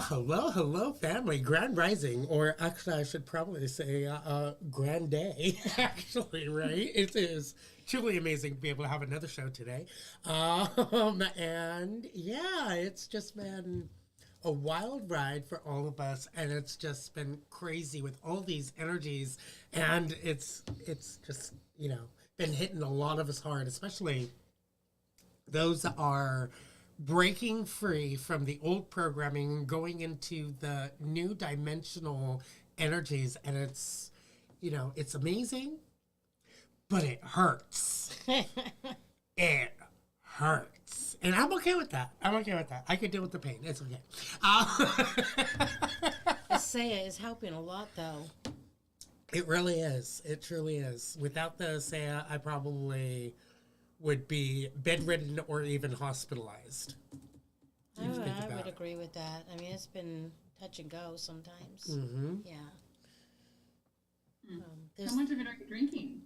Hello, family. Grand rising, or actually, I should probably say grand day, actually, right? It is truly amazing to be able to have another show today. And yeah, it's just been a wild ride for all of us, and it's just been crazy with all these energies, and it's just, been hitting a lot of us hard, especially those that are breaking free from the old programming, going into the new dimensional energies, and it's amazing, but it hurts. It hurts, and I'm okay with that. I can deal with the pain. It's okay. Asaya is helping a lot, though. It really is. It truly is. Without the Asaya, I probably would be bedridden or even hospitalized. I would agree with that. I mean, it's been touch and go sometimes. Mm-hmm. Yeah. How much of it are you drinking?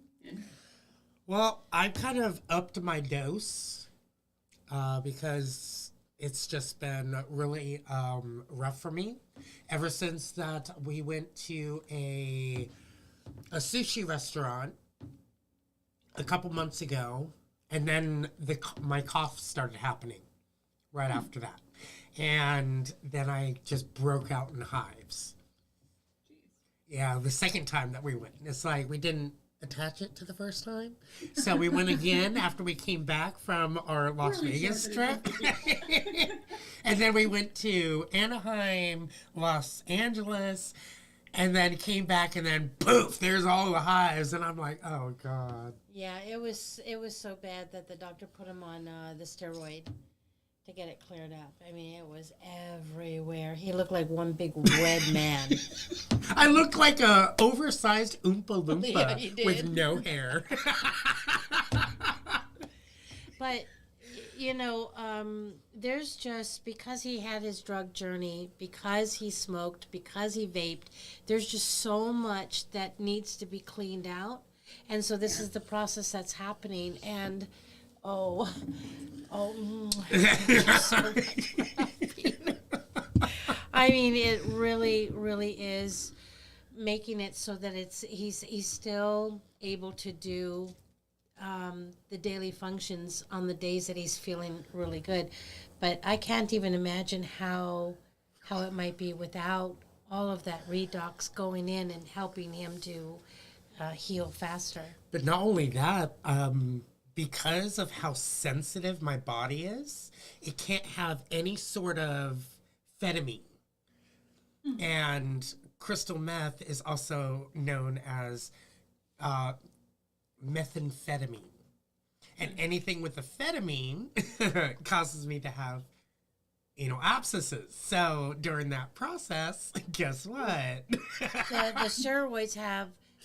Well, I kind of upped my dose because it's just been really rough for me. Ever since that we went to a sushi restaurant a couple months ago, and then my cough started happening right after that. And then I just broke out in hives. Jeez. Yeah, the second time that we went. It's like we didn't attach it to the first time. So we went again after we came back from our Las Vegas trip. And then we went to Anaheim, Los Angeles, and then came back, and then poof, there's all the hives, and I'm like, oh God. Yeah, it was so bad that the doctor put him on the steroid to get it cleared up. I mean, it was everywhere. He looked like one big red man. I looked like a oversized Oompa Loompa Yeah, you did. with no hair. But, there's just, because he had his drug journey, because he smoked, because he vaped, there's just so much that needs to be cleaned out. And so this is the process that's happening. And, there's so much happening. I mean, it really, really is making it so that he's still able to do the daily functions on the days that he's feeling really good. But I can't even imagine how it might be without all of that redox going in and helping him to heal faster. But not only that, because of how sensitive my body is, it can't have any sort of phenamine. And crystal meth is also known as methamphetamine. And anything with the phenamine causes me to have abscesses. So during that process, guess what? The steroids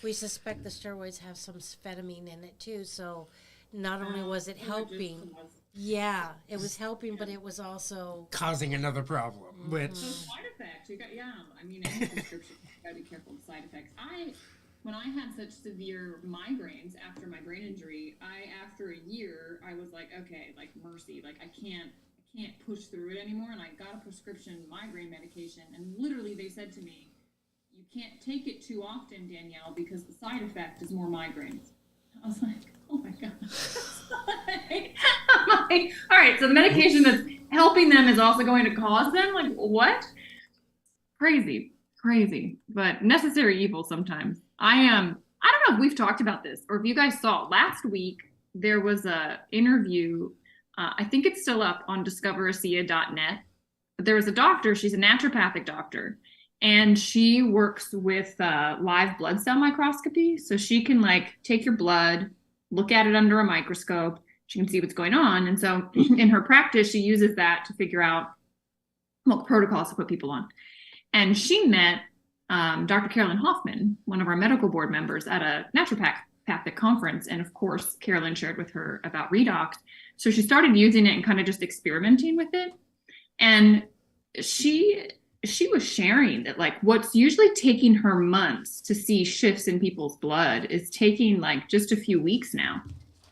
we suspect the steroids have some phenamine in it too. So not only was it helping, it was helping, but it was also causing another problem, which... Side effects, any prescription, you gotta be careful with side effects. When I had such severe migraines after my brain injury, after a year, I was like, okay, like mercy, like I can't push through it anymore. And I got a prescription migraine medication, and literally they said to me, you can't take it too often, Danielle, because the side effect is more migraines. I was like, oh my God. I'm like, all right, so the medication that's helping them is also going to cause them? Like, what? Crazy, but necessary evil sometimes. I don't know if we've talked about this or if you guys saw last week, there was a interview. I think it's still up on discoverasia.net. But there was a doctor. She's a naturopathic doctor, and she works with live blood cell microscopy. So she can take your blood, look at it under a microscope. She can see what's going on. And so in her practice, she uses that to figure out what protocols to put people on. And she met Dr. Carolyn Hoffman, one of our medical board members, at a naturopathic conference. And of course, Carolyn shared with her about redox. So she started using it and kind of just experimenting with it. And she was sharing that what's usually taking her months to see shifts in people's blood is taking just a few weeks now.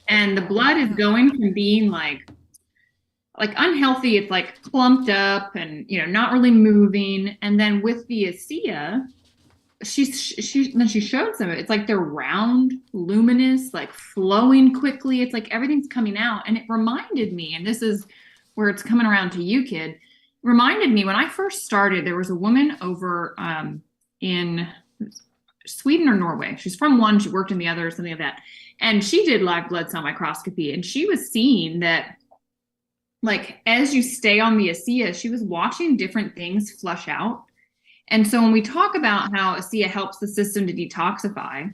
And the blood is going from being like unhealthy. It's like clumped up and, not really moving. And then with the ASEA, then she showed some of it. It's like they're round, luminous, like flowing quickly. It's like everything's coming out. And it reminded me, and this is where it's coming around to you, kid, reminded me when I first started, there was a woman over in Sweden or Norway. She's from one, she worked in the other, something like that. And she did live blood cell microscopy. And she was seeing that, like, as you stay on the ASEA, she was watching different things flush out. And so when we talk about how ASEA helps the system to detoxify,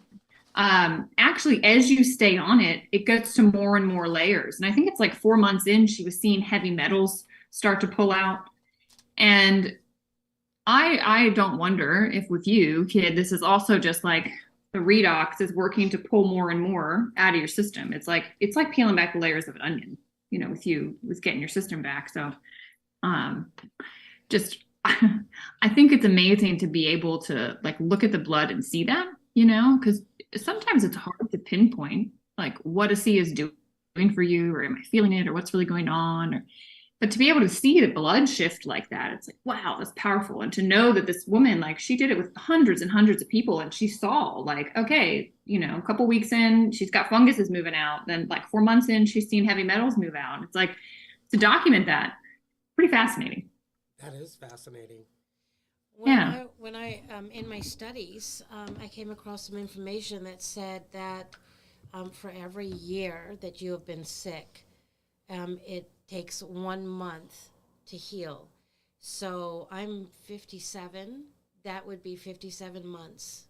actually, as you stay on it, it gets to more and more layers. And I think it's like 4 months in, she was seeing heavy metals start to pull out. And I don't wonder if with you, kid, this is also just like the redox is working to pull more and more out of your system. It's like peeling back the layers of an onion, with getting your system back. So just I think it's amazing to be able to like look at the blood and see that, because sometimes it's hard to pinpoint like what ASEA is doing for you, or am I feeling it, or what's really going on, but to be able to see the blood shift like that, it's like, wow, that's powerful. And to know that this woman, like, she did it with hundreds and hundreds of people, and she saw like, okay, a couple weeks in, she's got funguses moving out. Then like 4 months in, she's seen heavy metals move out. It's like, to document that, pretty fascinating. That is fascinating. When I in my studies, I came across some information that said that for every year that you have been sick, it takes 1 month to heal. So I'm 57. That would be 57 months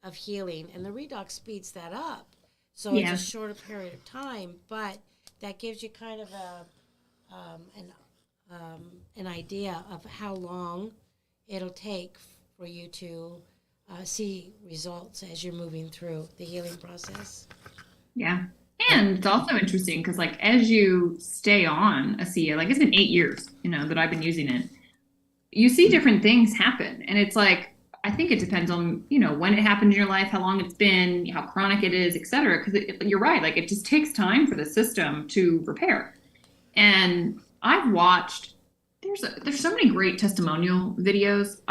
of healing. And the redox speeds that up. So it's a shorter period of time, but that gives you kind of an idea of how long it'll take for you to see results as you're moving through the healing process. Yeah. And it's also interesting because, like, as you stay on ASEA, like, it's been 8 years, that I've been using it. You see different things happen. And it's like, I think it depends on, when it happened in your life, how long it's been, how chronic it is, et cetera. Because you're right. Like, it just takes time for the system to repair. And I've watched, there's so many great testimonial videos.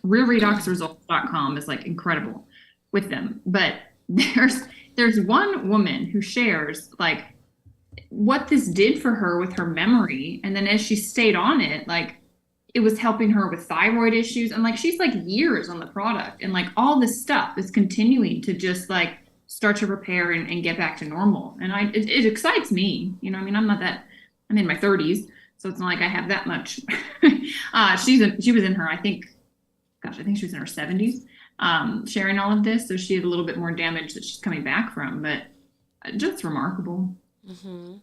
RealRedoxResults.com is like incredible with them. But there's one woman who shares like what this did for her with her memory. And then as she stayed on it, like it was helping her with thyroid issues. And like, she's like years on the product, and like all this stuff is continuing to just like start to repair and get back to normal. And it excites me. I'm in my 30s, so it's not like I have that much. She was in her, I think she was in her 70s. Sharing all of this, so she had a little bit more damage that she's coming back from, but just remarkable. Mm-hmm.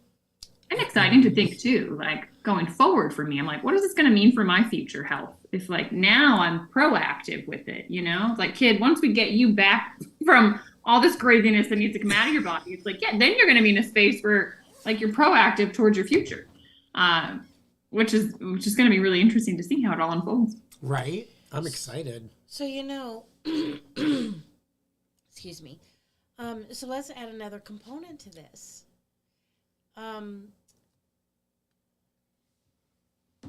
And exciting to think too, like going forward for me, I'm like, what is this going to mean for my future health if like now I'm proactive with it? It's like, kid, once we get you back from all this craziness that needs to come out of your body, it's like, yeah, then you're going to be in a space where like you're proactive towards your future, which is going to be really interesting to see how it all unfolds. Right. I'm excited. So excuse me. So let's add another component to this.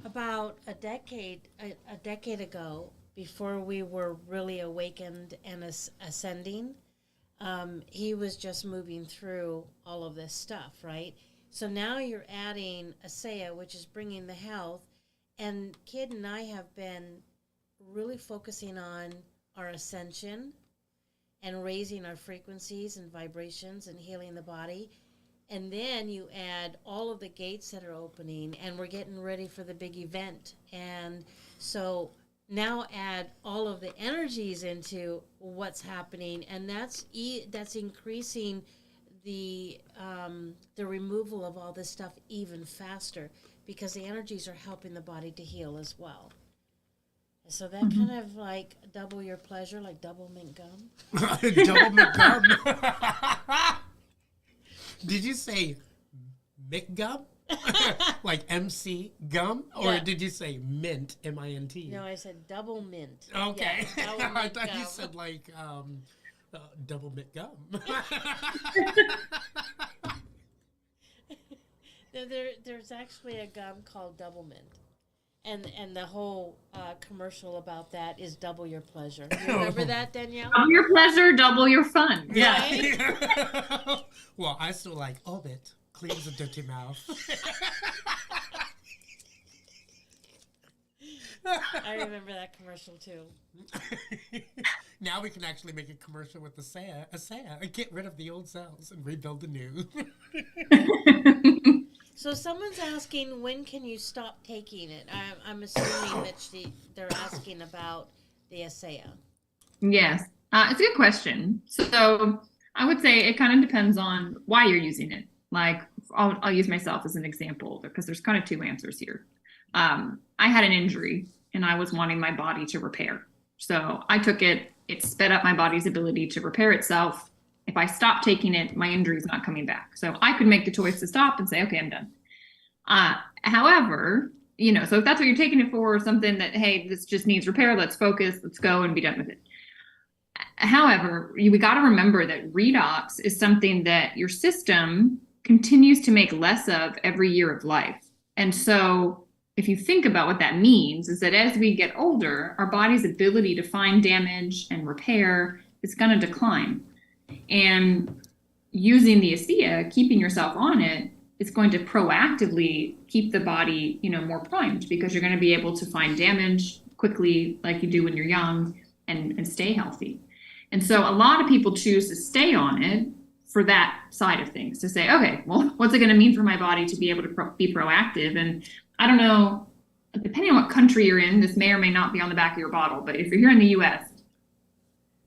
About a decade ago, before we were really awakened and ascending, he was just moving through all of this stuff, right? So now you're adding ASEA, which is bringing the health, and Kid and I have been really focusing on our ascension and raising our frequencies and vibrations and healing the body. And then you add all of the gates that are opening, and we're getting ready for the big event. And so now add all of the energies into what's happening, and that's increasing the removal of all this stuff even faster, because the energies are helping the body to heal as well. So that kind of like double your pleasure, like double mint gum. Double mint gum. Did you say Mick gum? Like MC gum? Or did you say mint, M-I-N-T? No, I said double mint. Okay. Yeah, double mint I thought gum. you said like double mint gum. No, there's actually a gum called Double Mint. And the whole commercial about that is double your pleasure. You remember that, Danielle? Double your pleasure, double your fun. Yeah. Well, I still like Orbit. Cleans a dirty mouth. I remember that commercial too. Now we can actually make a commercial with the Saya, and get rid of the old cells and rebuild the new. So someone's asking, when can you stop taking it? I'm assuming that they're asking about the ASEA. Yes, it's a good question. So I would say it kind of depends on why you're using it. Like, I'll use myself as an example because there's kind of two answers here. I had an injury and I was wanting my body to repair. So I took it. It sped up my body's ability to repair itself. If I stop taking it, my injury is not coming back. So I could make the choice to stop and say, okay, I'm done. However, so if that's what you're taking it for, something that, hey, this just needs repair, let's focus, let's go and be done with it. However, we got to remember that redox is something that your system continues to make less of every year of life. And so if you think about what that means, is that as we get older, our body's ability to find damage and repair is going to decline. And using the ASEA, keeping yourself on it, is going to proactively keep the body, more primed, because you're going to be able to find damage quickly like you do when you're young and stay healthy. And so a lot of people choose to stay on it for that side of things, to say, okay, well, what's it going to mean for my body to be able to be proactive? And I don't know, depending on what country you're in, this may or may not be on the back of your bottle, but if you're here in the US,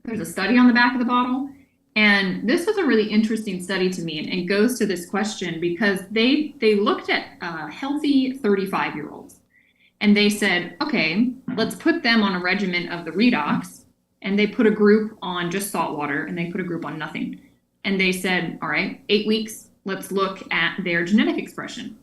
there's a study on the back of the bottle. And this was a really interesting study to me, and goes to this question because they looked at healthy 35-year-olds, and they said, okay, let's put them on a regimen of the redox, and they put a group on just salt water, and they put a group on nothing. And they said, all right, 8 weeks, let's look at their genetic expression.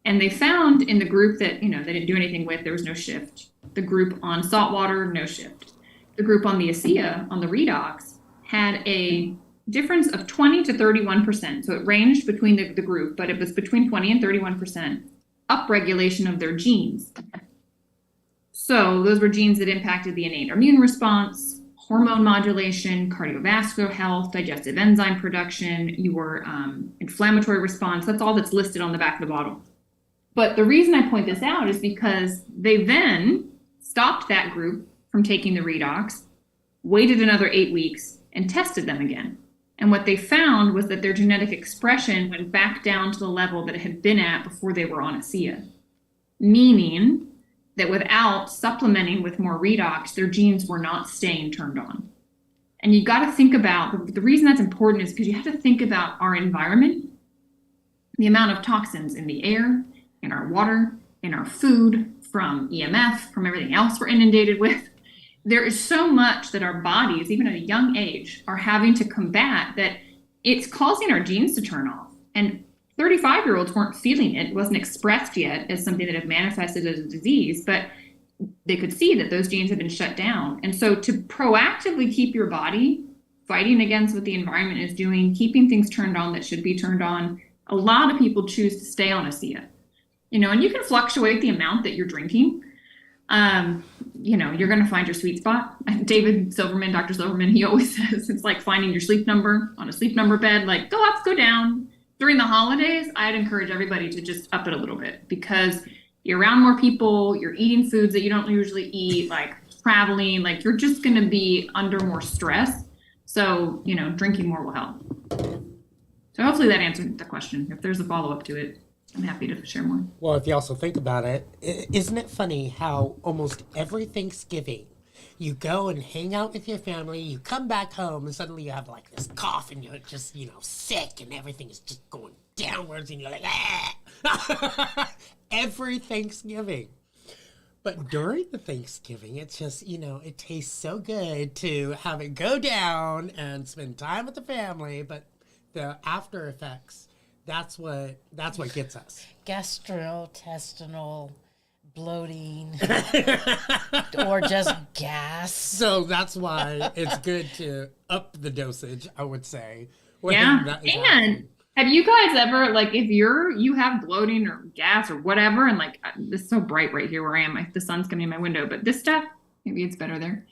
And they found in the group that, they didn't do anything with, there was no shift. The group on salt water, no shift. The group on the ASEA, on the redox, had a difference of 20 to 31%. So it ranged between the group, but it was between 20 and 31% upregulation of their genes. So those were genes that impacted the innate immune response, hormone modulation, cardiovascular health, digestive enzyme production, your inflammatory response. That's all that's listed on the back of the bottle. But the reason I point this out is because they then stopped that group from taking the redox, waited another 8 weeks, and tested them again. And what they found was that their genetic expression went back down to the level that it had been at before they were on ASEA, meaning that without supplementing with more redox, their genes were not staying turned on. And you got to think about, the reason that's important is because you have to think about our environment, the amount of toxins in the air, in our water, in our food, from EMF, from everything else we're inundated with. There is so much that our bodies, even at a young age, are having to combat that it's causing our genes to turn off. And 35-year-olds weren't feeling it. It wasn't expressed yet as something that had manifested as a disease, but they could see that those genes had been shut down. And so to proactively keep your body fighting against what the environment is doing, keeping things turned on that should be turned on, a lot of people choose to stay on ASEA. And you can fluctuate the amount that you're drinking. You're going to find your sweet spot. David Silverman, Dr. Silverman, he always says it's like finding your sleep number on a sleep number bed, like go up, go down. During the holidays, I'd encourage everybody to just up it a little bit, because you're around more people, you're eating foods that you don't usually eat, like traveling, like you're just going to be under more stress. So, drinking more will help. So hopefully that answered the question. If there's a follow-up to it, I'm happy to share more. Well, if you also think about it, isn't it funny how almost every Thanksgiving you go and hang out with your family, you come back home, and suddenly you have like this cough, and you're just, sick, and everything is just going downwards, and you're like, ah! Every Thanksgiving. But during the Thanksgiving, it's just, it tastes so good to have it go down and spend time with the family, but the after effects, that's what gets us. Gastrointestinal bloating or just gas. So that's why it's good to up the dosage, I would say. Yeah, and Have you guys ever, like, if you have bloating or gas or whatever, and like this is so bright right here where I am, the sun's coming in my window, but this stuff, maybe it's better there.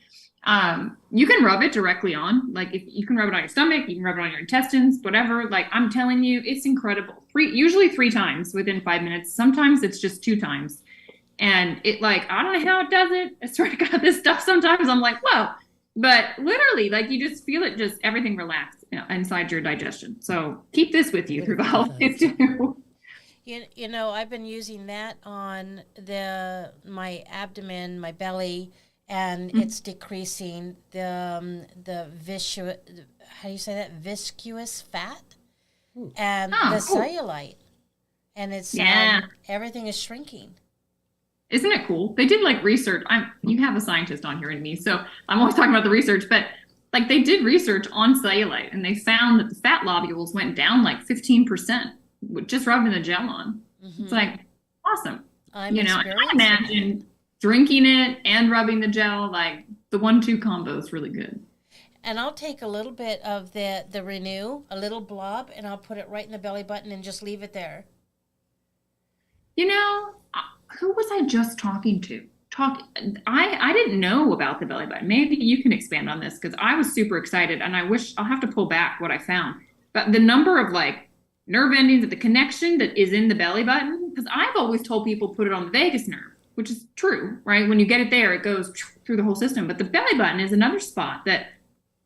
You can rub it directly on. Like, if you can rub it on your stomach, you can rub it on your intestines, whatever. Like, I'm telling you, it's incredible. Usually 3 times within 5 minutes. Sometimes it's just 2 times. And it, like, I don't know how it does it. I swear to God, this stuff sometimes I'm like, whoa. But literally, like, you just feel it, just everything relax, inside your digestion. So keep this with you through the holidays too. You know, I've been using that on my abdomen, my belly, and it's decreasing the how do you say that, viscous fat and the cellulite, and it's everything is shrinking. Isn't it cool? They did like research. You have a scientist on here in me, so I'm always talking about the research, but like they did research on cellulite, and they found that the fat lobules went down like 15% with just rubbing the gel on. It's like awesome. I imagine drinking it and rubbing the gel, like the 1-2 combo is really good. And I'll take a little bit of the Renew, a little blob, and I'll put it right in the belly button and just leave it there. Who was I just talking to? I didn't know about the belly button. Maybe you can expand on this, because I was super excited, and I'll have to pull back what I found. But the number of like nerve endings, the connection that is in the belly button, because I've always told people put it on the vagus nerve, which is true, right? When you get it there, it goes through the whole system. But the belly button is another spot that,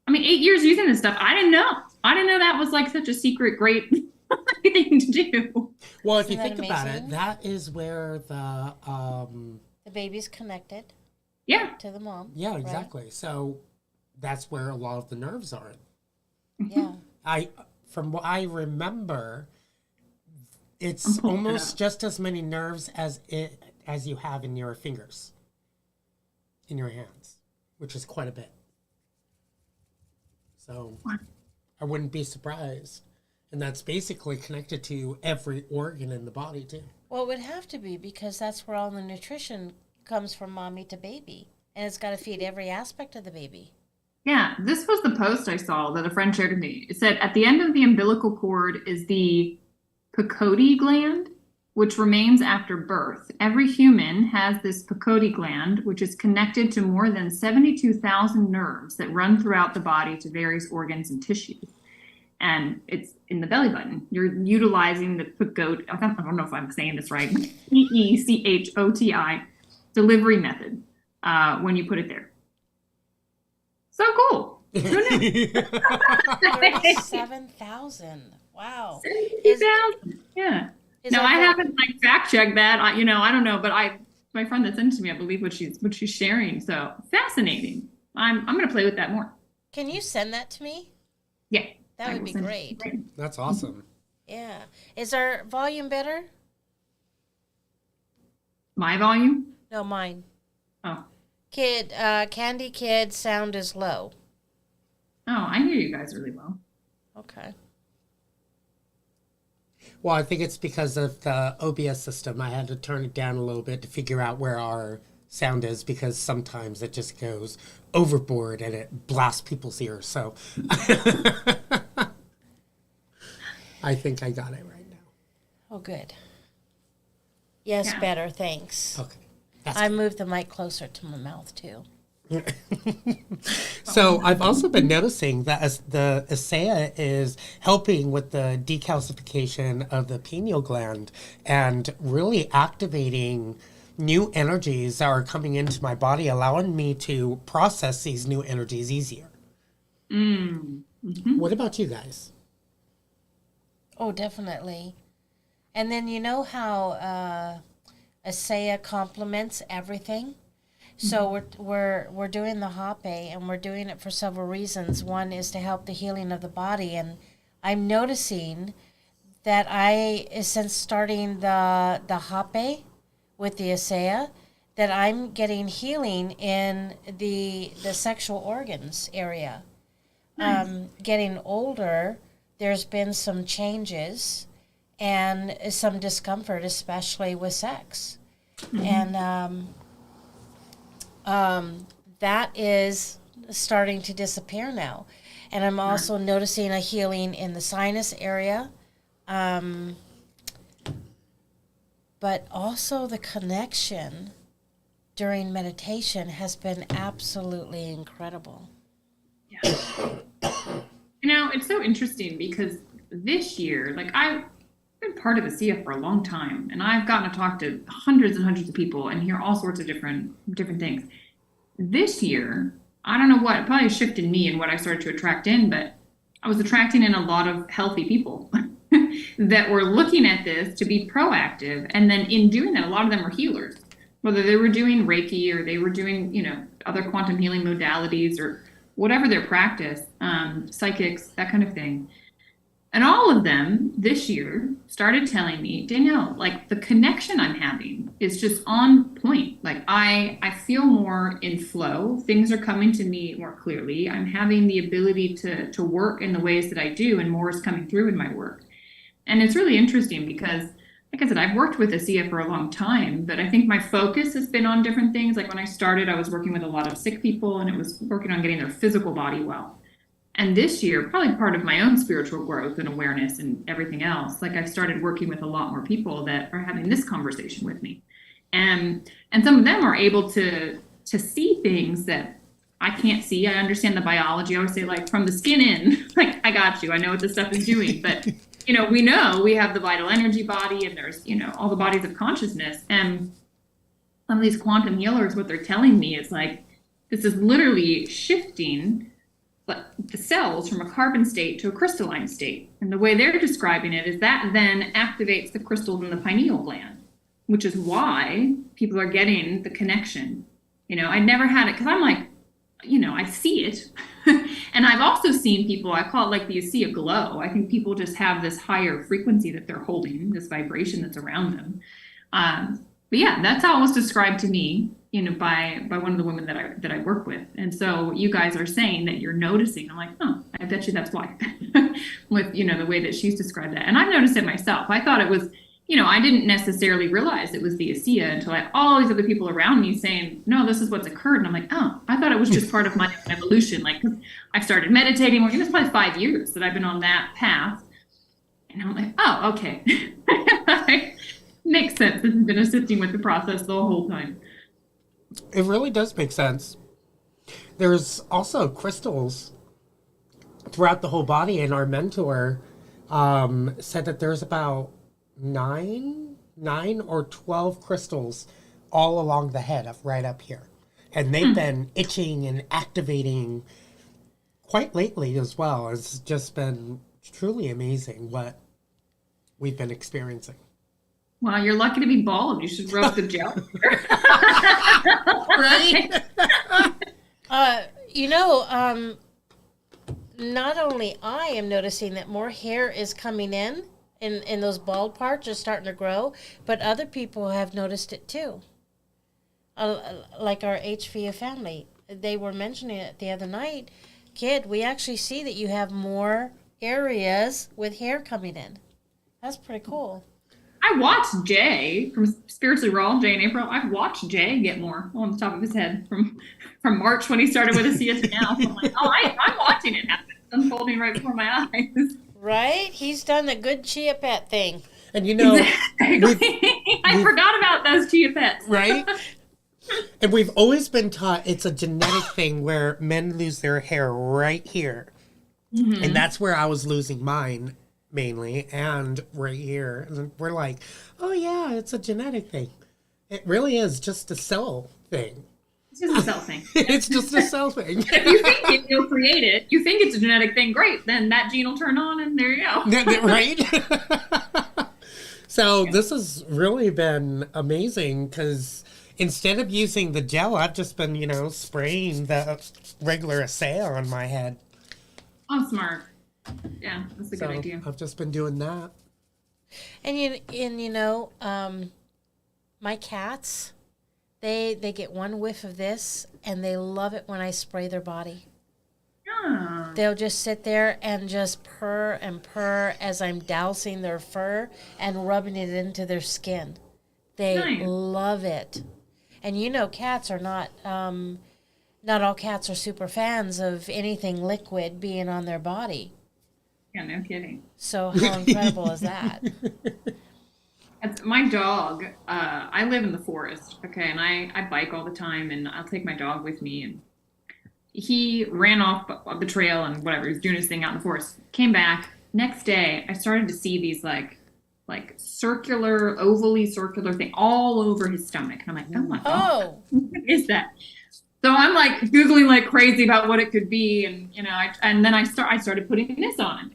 8 years using this stuff, I didn't know. I didn't know that was like such a secret, great thing to do. Well, if you think about it, that is where the baby's connected. Yeah. To the mom. Yeah, exactly. Right? So that's where a lot of the nerves are. Yeah. From what I remember, it's almost just as many nerves as you have in your fingers, in your hands, which is quite a bit. So I wouldn't be surprised. And that's basically connected to every organ in the body, too. Well, it would have to be, because that's where all the nutrition comes from mommy to baby. And it's got to feed every aspect of the baby. Yeah, this was the post I saw that a friend shared with me. It said, at the end of the umbilical cord is the Pineal gland, which remains after birth. Every human has this Pineal gland, which is connected to more than 72,000 nerves that run throughout the body to various organs and tissues. And it's in the belly button. You're utilizing the Pineal, I don't know if I'm saying this right, EECHOTI delivery method when you put it there. So cool. Who knew? 7,000. Wow. 7,000. Yeah. No, I haven't fact checked that. I don't know, but my friend that sent it to me, I believe what she's sharing. So fascinating. I'm gonna play with that more. Can you send that to me? Yeah. That would be great. That's awesome. Yeah. Is our volume better? My volume? No, mine. Oh. Candy Kid sound is low. Oh, I hear you guys really well. Okay. Well, I think it's because of the OBS system. I had to turn it down a little bit to figure out where our sound is, because sometimes it just goes overboard and it blasts people's ears. So I think I got it right now. Oh, good. Yes, better. Thanks. Okay. I moved the mic closer to my mouth, too. So I've also been noticing that as the ASEA is helping with the decalcification of the pineal gland and really activating new energies that are coming into my body, allowing me to process these new energies easier. Mm-hmm. What about you guys? Oh, definitely. And then you know how ASEA complements everything? So we're doing the Hape, and we're doing it for several reasons. One is to help the healing of the body, and I'm noticing that since starting the Hape with the ASEA, that I'm getting healing in the sexual organs area. Nice. Getting older, there's been some changes and some discomfort, especially with sex. Mm-hmm. And that is starting to disappear now. And I'm also noticing a healing in the sinus area, But also the connection during meditation has been absolutely incredible. Yeah. It's so interesting because this year, like I've been part of the CF for a long time, and I've gotten to talk to hundreds and hundreds of people and hear all sorts of different things. This year, I don't know what, it probably shifted me and what I started to attract in, but I was attracting in a lot of healthy people that were looking at this to be proactive. And then in doing that, a lot of them were healers, whether they were doing Reiki or they were doing, other quantum healing modalities or whatever their practice, psychics, that kind of thing. And all of them this year started telling me, Danielle, like the connection I'm having is just on point. Like I feel more in flow. Things are coming to me more clearly. I'm having the ability to work in the ways that I do, and more is coming through in my work. And it's really interesting because, like I said, I've worked with ASEA for a long time, but I think my focus has been on different things. Like when I started, I was working with a lot of sick people, and it was working on getting their physical body well. And this year, probably part of my own spiritual growth and awareness and everything else, like I've started working with a lot more people that are having this conversation with me. And some of them are able to see things that I can't see. I understand the biology. I always say, like, from the skin in, like, I got you. I know what this stuff is doing. But, we know we have the vital energy body, and there's, all the bodies of consciousness. And some of these quantum healers, what they're telling me is like, this is literally shifting the cells from a carbon state to a crystalline state. And the way they're describing it is that then activates the crystals in the pineal gland, which is why people are getting the connection. I never had it because I'm like, I see it. And I've also seen people, I call it like the ASEA glow. I think people just have this higher frequency that they're holding, this vibration that's around them. But yeah, that's how it was described to me, by one of the women that I work with. And so you guys are saying that you're noticing. I'm like, oh, I bet you that's why. With, the way that she's described that. And I've noticed it myself. I thought it was, I didn't necessarily realize it was the ASEA until I had all these other people around me saying, no, this is what's occurred. And I'm like, oh, I thought it was just part of my evolution. Like, 'cause I started meditating. It's probably 5 years that I've been on that path. And I'm like, oh, okay. Makes sense. This has been assisting with the process the whole time. It really does make sense. There's also crystals throughout the whole body, and our mentor said that there's about 9 or 12 crystals all along the head, right up here. And they've been itching and activating quite lately as well. It's just been truly amazing what we've been experiencing. Wow, you're lucky to be bald. You should rub the gel. Right? Not only I am noticing that more hair is coming in those bald parts are starting to grow, but other people have noticed it too. Like our HVA family, they were mentioning it the other night. Kid, we actually see that you have more areas with hair coming in. That's pretty cool. I watched Jay from Spiritually Raw, Jay and April. I've watched Jay get more on the top of his head from March when he started with ASEA to now. So I'm like, I'm watching it happen. It's unfolding right before my eyes. Right? He's done a good chia pet thing. And exactly. I forgot about those chia pets. Right? And we've always been taught it's a genetic thing where men lose their hair right here. Mm-hmm. And that's where I was losing mine mainly, and right here. And we're like, oh yeah, it's a genetic thing. It really is just a cell thing. It's just a cell thing. It's just a cell thing. If you think you'll create it, you think it's a genetic thing, great. Then that gene will turn on and there you go. Right? So this has really been amazing because instead of using the gel, I've just been, spraying the regular ASEA on my head. Oh, smart. Yeah, that's a good idea. I've just been doing that. And my cats, they get one whiff of this and they love it when I spray their body. Oh. They'll just sit there and just purr and purr as I'm dousing their fur and rubbing it into their skin. They love it. And cats are not all cats are super fans of anything liquid being on their body. Yeah, no kidding. So how incredible is that? My dog, I live in the forest, okay, and I bike all the time, and I'll take my dog with me, and he ran off the trail and whatever, he was doing his thing out in the forest, came back. Next day, I started to see these like circular, ovally circular thing all over his stomach. And I'm like, oh my God, what is that? So I'm like Googling like crazy about what it could be. And, you know, then I started putting this on him.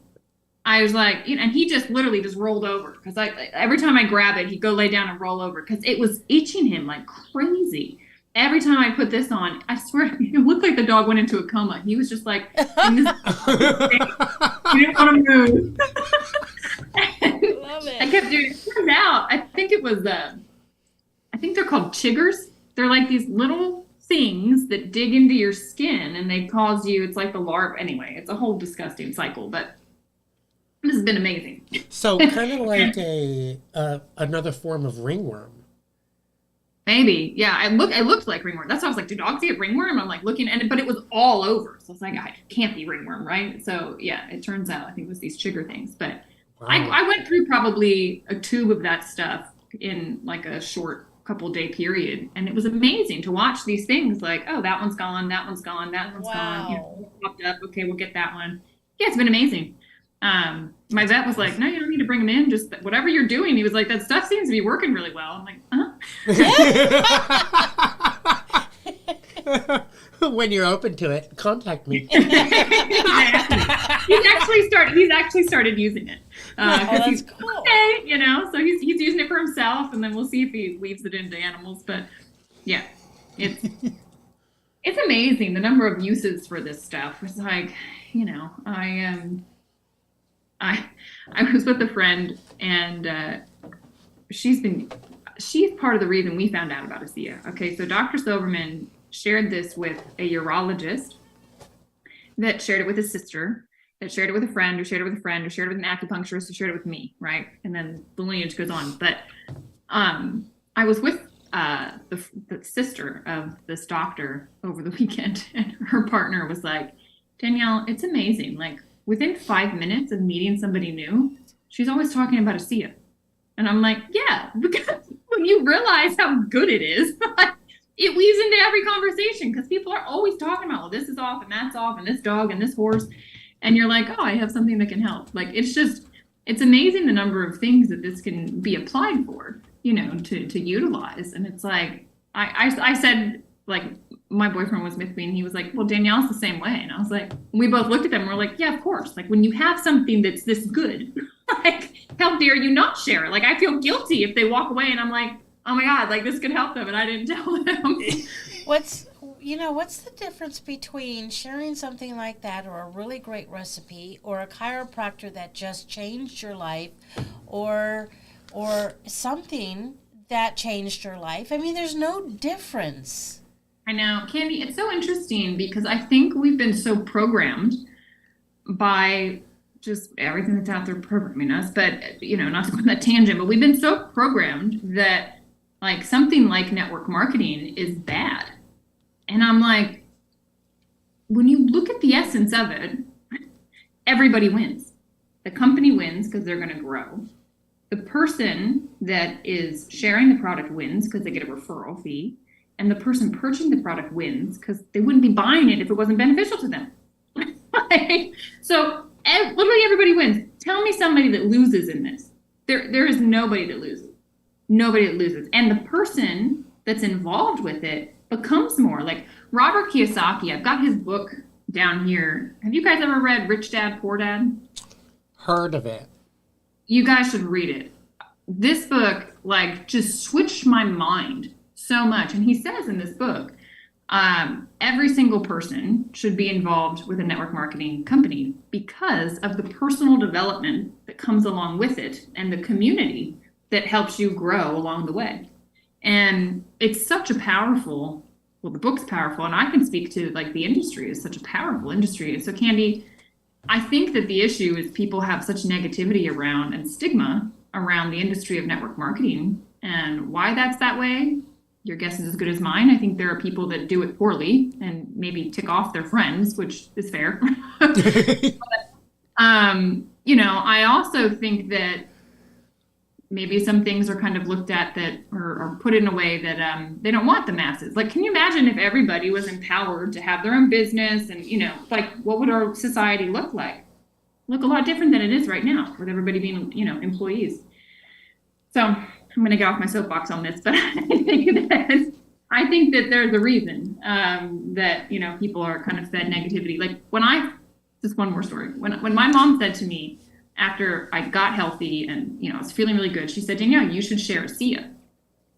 I was like, you know, and he just literally just rolled over because every time I grab it, he'd go lay down and roll over because it was itching him like crazy. Every time I put this on, I swear it looked like the dog went into a coma. He was just like, in this he didn't want to move. Love it. I kept doing it. Turns out, I think they're called chiggers. They're like these little things that dig into your skin and they cause you, it's like the larva. Anyway, it's a whole disgusting cycle, but this has been amazing. So kind of like another form of ringworm. Maybe, yeah. It looked like ringworm. That's why I was like, do dogs get ringworm? I'm like looking, but it was all over. So I was like, it can't be ringworm, right? So yeah, it turns out I think it was these chigger things. But wow. I went through probably a tube of that stuff in like a short couple day period, and it was amazing to watch these things. Like, oh, that one's gone, that one's gone, that one's gone. You know, popped up. Okay, we'll get that one. Yeah, it's been amazing. My vet was like, no, you don't need to bring them in. Just whatever you're doing. He was like, that stuff seems to be working really well. I'm like, When you're open to it, contact me. Exactly. He's actually started using it. That's he's cool. Okay, you know, so he's using it for himself, and then we'll see if he weaves it into animals. But yeah, it's amazing the number of uses for this stuff. It's like, you know, I was with a friend, and she's part of the reason we found out about ASEA. Okay, so Dr. Silverman shared this with a urologist that shared it with his sister, that shared it with a friend, who shared it with a friend, who shared it with an acupuncturist, who shared it with me, right? And then the lineage goes on. But I was with the sister of this doctor over the weekend, and her partner was like, Danielle, it's amazing. Like, within 5 minutes of meeting somebody new, she's always talking about ASEA. And I'm like, yeah, because when you realize how good it is, it weaves into every conversation because people are always talking about, well, this is off and that's off and this dog and this horse. And you're like, oh, I have something that can help. Like, it's amazing the number of things that this can be applied for, you know, to utilize. And it's like, I said, like, my boyfriend was with me and he was like, well, Danielle's the same way. And I was like, we both looked at them and we're like, yeah, of course. Like, when you have something that's this good, like, how dare you not share it? Like, I feel guilty if they walk away and I'm like, oh my God, like, this could help them and I didn't tell them. What's the difference between sharing something like that, or a really great recipe, or a chiropractor that just changed your life, or something that changed your life? I mean, there's no difference. I know, Candy, it's so interesting because I think we've been so programmed by just everything that's out there programming us, but, you know, not to go on that tangent, but we've been so programmed that, like, something like network marketing is bad. And I'm like, when you look at the essence of it, everybody wins. The company wins because they're going to grow. The person that is sharing the product wins because they get a referral fee. And the person purchasing the product wins because they wouldn't be buying it if it wasn't beneficial to them. So literally everybody wins. Tell me somebody that loses in this. There is nobody that loses. Nobody that loses. And the person that's involved with it becomes more. Like Robert Kiyosaki, I've got his book down here. Have you guys ever read Rich Dad, Poor Dad? Heard of it. You guys should read it. This book, like, just switched my mind so much. And he says in this book, every single person should be involved with a network marketing company because of the personal development that comes along with it and the community that helps you grow along the way. And it's such a powerful, well, the book's powerful, and I can speak to, like, the industry is such a powerful industry. And so, Candy, I think that the issue is people have such negativity around and stigma around the industry of network marketing, and why that's that way, your guess is as good as mine. I think there are people that do it poorly and maybe tick off their friends, which is fair. But I also think that maybe some things are kind of looked at that or put in a way that they don't want the masses. Like, can you imagine if everybody was empowered to have their own business and, like what would our society look like? Look a lot different than it is right now with everybody being, employees. So I'm going to get off my soapbox on this, but I think that there's a reason that, people are kind of fed negativity. Like just one more story. When my mom said to me, after I got healthy and, I was feeling really good, she said, Danielle, you should share ASEA.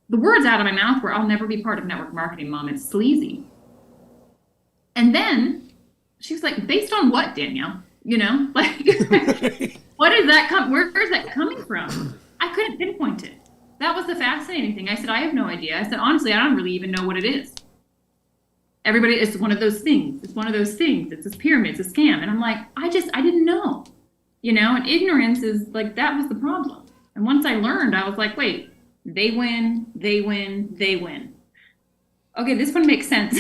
The words out of my mouth were, I'll never be part of network marketing, Mom. It's sleazy. And then she was like, based on what, Danielle? Like, what is that? Where is that coming from? I couldn't pinpoint it. That was the fascinating thing. I said, I have no idea. I said, honestly, I don't really even know what it is. Everybody, it's one of those things. It's one of those things. It's a pyramid. It's a scam. And I'm like, I didn't know. And ignorance is like, that was the problem. And once I learned, I was like, wait, they win, they win, they win. Okay, this one makes sense.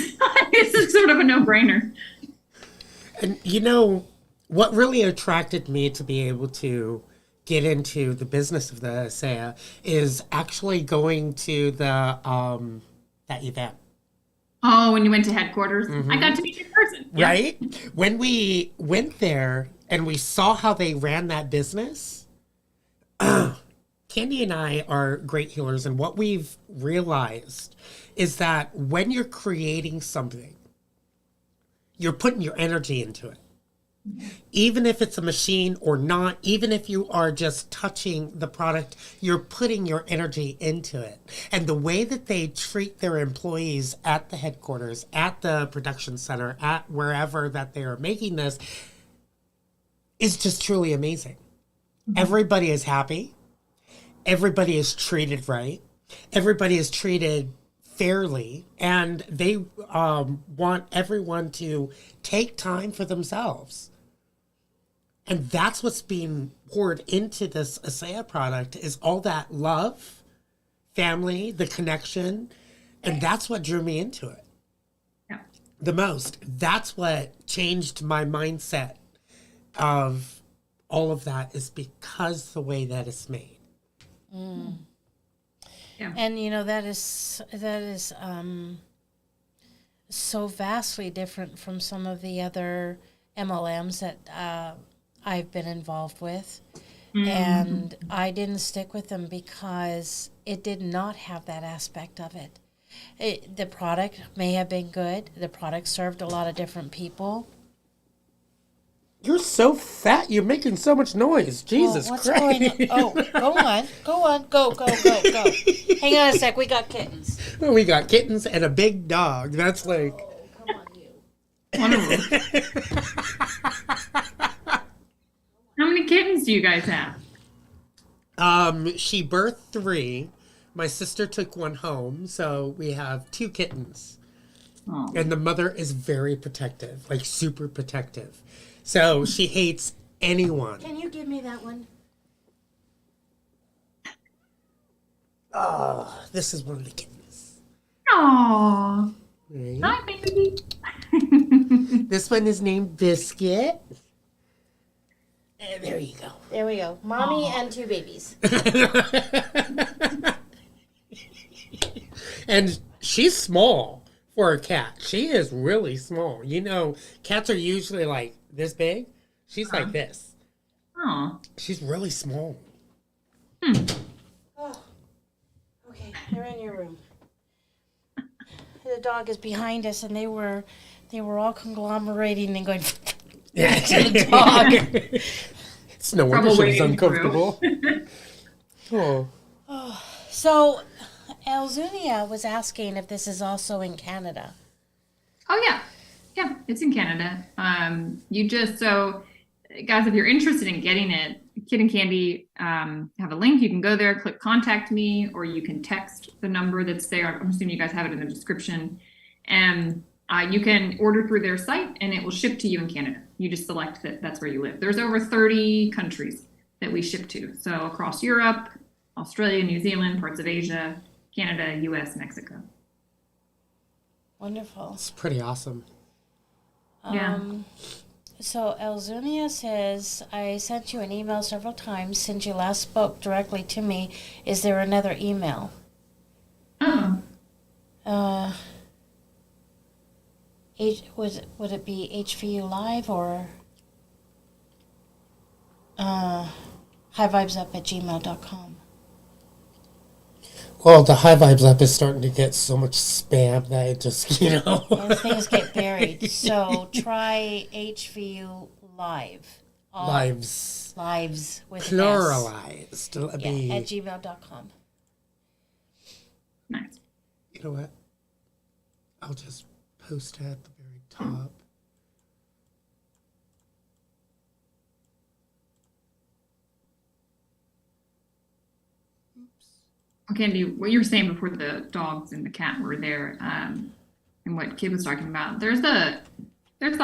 This is sort of a no-brainer. And what really attracted me to be able to get into the business of the ASEA is actually going to the that event. Oh, when you went to headquarters? Mm-hmm. I got to meet you in person. Right? Yeah. When we went there and we saw how they ran that business, Candy and I are great healers. And what we've realized is that when you're creating something, you're putting your energy into it. Even if it's a machine or not, even if you are just touching the product, you're putting your energy into it. And the way that they treat their employees at the headquarters, at the production center, at wherever that they are making this is just truly amazing. Mm-hmm. Everybody is happy. Everybody is treated right. Everybody is treated fairly. And they want everyone to take time for themselves. And that's what's being poured into this ASEA product is all that love, family, the connection. And that's what drew me into it the most. That's what changed my mindset of all of that is because the way that it's made. Mm. Yeah. And, that is so vastly different from some of the other MLMs that I've been involved with. Mm-hmm. And I didn't stick with them because it did not have that aspect of it. The product may have been good. The product served a lot of different people. You're so fat. You're making so much noise. Jesus Christ. Going on? Oh, go on. Go. Hang on a sec. We got kittens. Well, we got kittens and a big dog. That's like... Oh, come on, you. How many kittens do you guys have? She birthed 3. My sister took one home, so we have 2 kittens. Oh. And the mother is very protective, like super protective. So she hates anyone. Can you give me that one? Oh, this is one of the kittens. Aww. Right. Hi, baby. This one is named Biscuit. And there you go. There we go. Mommy and 2 babies. And she's small for a cat. She is really small. Cats are usually like this big. She's like this. Oh. She's really small. Oh. Okay, they're in your room. The dog is behind us, and they were all conglomerating and going to the dog. It's no wonder she's uncomfortable. Oh. So, Elzunia was asking if this is also in Canada. Oh, yeah. Yeah, it's in Canada. So guys, if you're interested in getting it, Kid and Candy have a link. You can go there, click contact me, or you can text the number that's there. I'm assuming you guys have it in the description. And you can order through their site and it will ship to you in Canada. You just select that that's where you live. There's over 30 countries that we ship to. So across Europe, Australia, New Zealand, parts of Asia, Canada, US, Mexico. Wonderful. It's pretty awesome. Yeah. So Elzunia says, I sent you an email several times since you last spoke directly to me. Is there another email? Oh, Would it be HVU Live or highvibesup@gmail.com? Well, the High Vibes app is starting to get so much spam that it just, And things get buried. So try HVU Live. Lives. Lives with an S. Pluralized. Yeah, at gmail.com. nice. You know what? I'll just post it at the very top. Candy, what you were saying before the dogs and the cat were there, and what Kid was talking about, there's a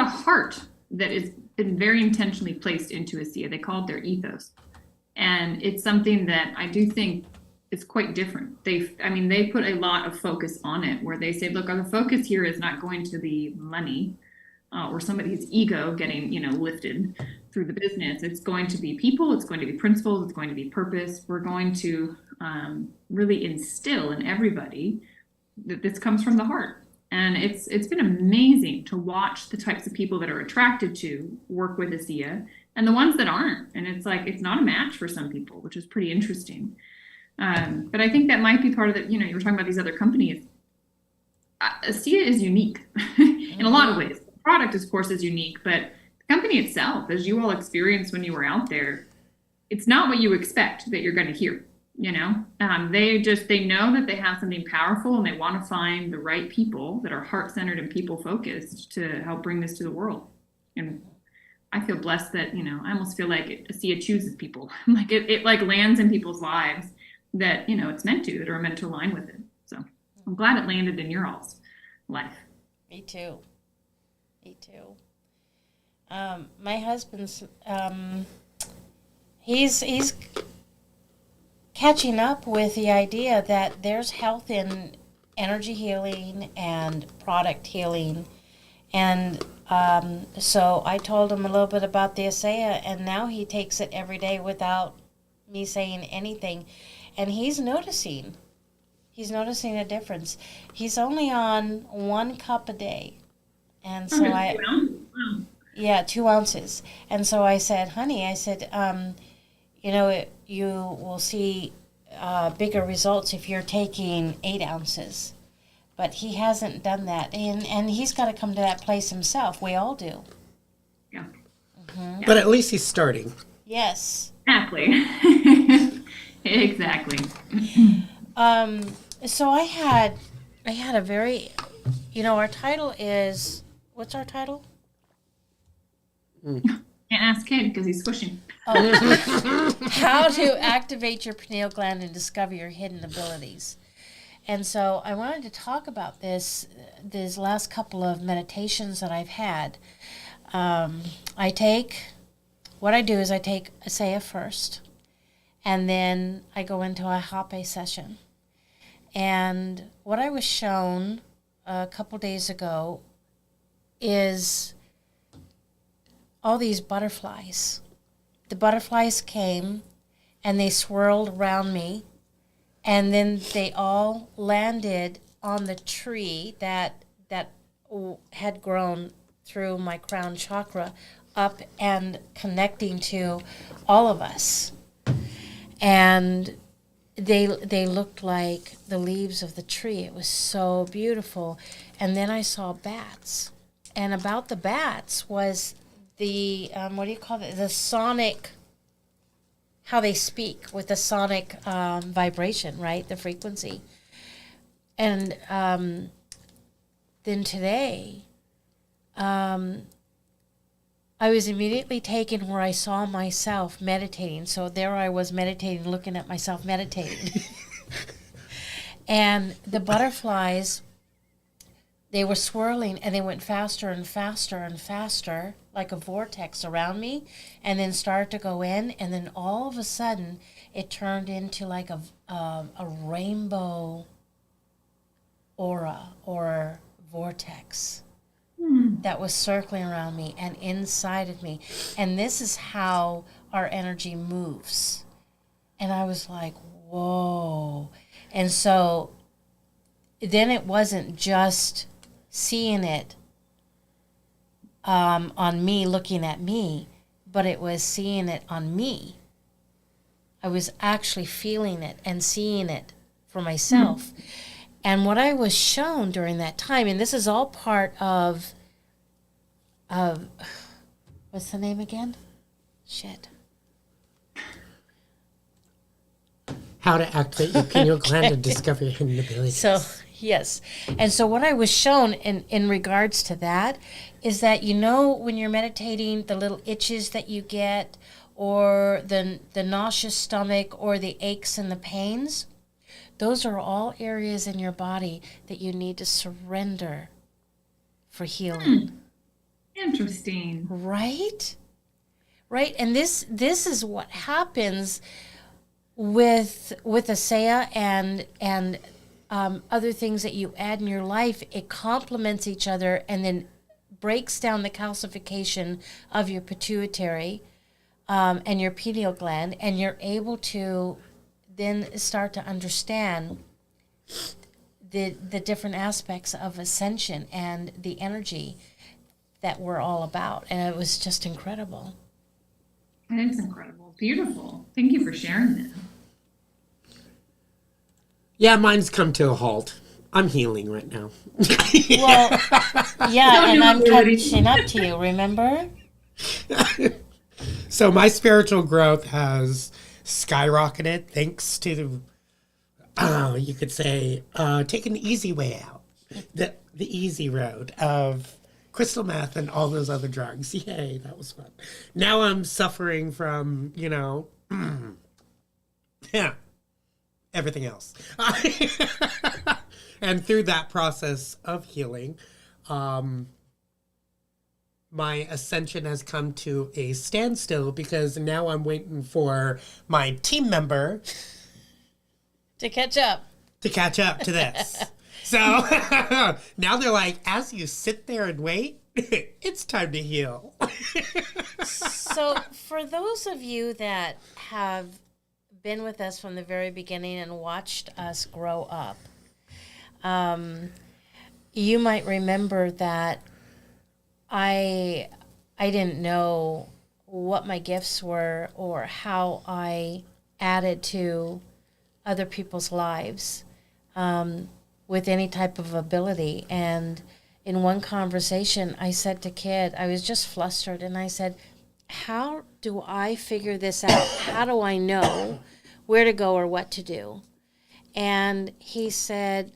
heart that has been very intentionally placed into ASEA. They call it their ethos, and it's something that I do think is quite different. They put a lot of focus on it, where they say, look, the focus here is not going to be money or somebody's ego getting lifted through the business. It's going to be people. It's going to be principles. It's going to be purpose. We're going to really instill in everybody that this comes from the heart. And it's been amazing to watch the types of people that are attracted to work with ASEA and the ones that aren't. And it's like, it's not a match for some people, which is pretty interesting. But I think that might be part of it. You were talking about these other companies. ASEA is unique in a lot of ways. The product, of course, is unique, but the company itself, as you all experienced when you were out there, it's not what you expect that you're going to hear. They know that they have something powerful, and they want to find the right people that are heart-centered and people-focused to help bring this to the world. And I feel blessed that, I almost feel like ASEA chooses people. Like it like lands in people's lives that, it's meant to, that are meant to align with it. So I'm glad it landed in your all's life. Me too. My husband's, he's catching up with the idea that there's health in energy healing and product healing. And so I told him a little bit about the ASEA, and now he takes it every day without me saying anything. And he's noticing a difference. He's only on 1 cup a day. And so yeah, 2 ounces. And so I said, honey, you will see bigger results if you're taking 8 ounces. But he hasn't done that. And he's got to come to that place himself. We all do. Yeah. Mm-hmm. But at least he's starting. Yes. Exactly. Exactly. So I had a very, our title is, what's our title? Can't ask Kid because he's squishing. Oh. How to activate your pineal gland and discover your hidden abilities. And so I wanted to talk about these last couple of meditations that I've had. What I do is I take ASEA first, and then I go into a hape session. And what I was shown a couple days ago is all these butterflies. The butterflies came and they swirled around me, and then they all landed on the tree that had grown through my crown chakra up and connecting to all of us. And they looked like the leaves of the tree. It was so beautiful. And then I saw bats. And about the bats was the, what do you call it? The sonic, how they speak with the sonic vibration, right? The frequency. And then today, I was immediately taken where I saw myself meditating. So there I was meditating, looking at myself meditating. And the butterflies, they were swirling, and they went faster and faster and faster, like a vortex around me, and then started to go in, and then all of a sudden it turned into like a rainbow aura or vortex. that was circling around me and inside of me. And this is how our energy moves. And I was like, whoa. And so then it wasn't just seeing it on me, looking at me, but it was seeing it on me. I was actually feeling it and seeing it for myself. And what I was shown during that time, and this is all part of what's the name again? Shit. How to activate your pineal gland and discover your hidden abilities. So, yes. And so what I was shown in regards to that is that, you know, when you're meditating, the little itches that you get, or the nauseous stomach, or the aches and the pains, those are all areas in your body that you need to surrender for healing. Interesting. Right? Right? And this is what happens with ASEA and other things that you add in your life. It complements each other and then breaks down the calcification of your pituitary and your pineal gland, and you're able to then start to understand the different aspects of ascension and the energy that we're all about. And it was just incredible. That is incredible. Beautiful. Thank you for sharing that. Yeah, mine's come to a halt. I'm healing right now. Well, yeah, and I'm catching up to you, remember? So my spiritual growth has skyrocketed thanks to, you could say, taking the easy way out. The easy road of crystal meth and all those other drugs. Yay, that was fun. Now I'm suffering from, everything else. And through that process of healing, my ascension has come to a standstill because now I'm waiting for my team member To catch up. to this. So now they're like, as you sit there and wait, it's time to heal. So for those of you that have been with us from the very beginning and watched us grow up, you might remember that I didn't know what my gifts were or how I added to other people's lives with any type of ability. And in one conversation, I said to Kid, I was just flustered, and I said, how do I figure this out? How do I know where to go or what to do? And he said,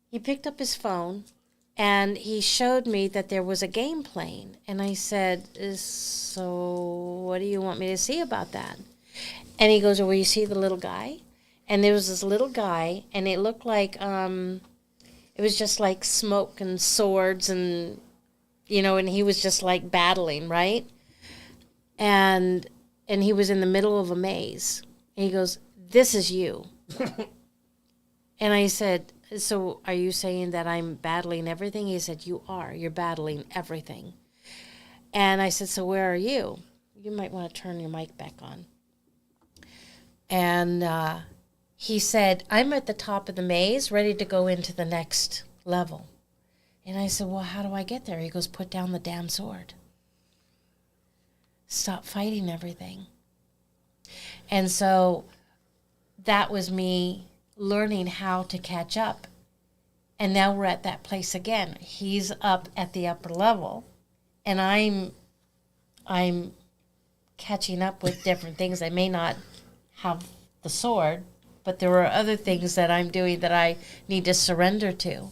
he picked up his phone and he showed me that there was a game playing. And I said, so what do you want me to see about that? And he goes, well, you see the little guy? And there was this little guy, and it looked like, it was just like smoke and swords and, and he was just like battling, right? And he was in the middle of a maze. And he goes, this is you. And I said, so are you saying that I'm battling everything? He said, you are. You're battling everything. And I said, so where are you? You might want to turn your mic back on. And he said, I'm at the top of the maze, ready to go into the next level. And I said, well, how do I get there? He goes, put down the damn sword. Stop fighting everything. And so that was me learning how to catch up. And now we're at that place again. He's up at the upper level, and I'm catching up with different things. I may not have the sword, but there are other things that I'm doing that I need to surrender to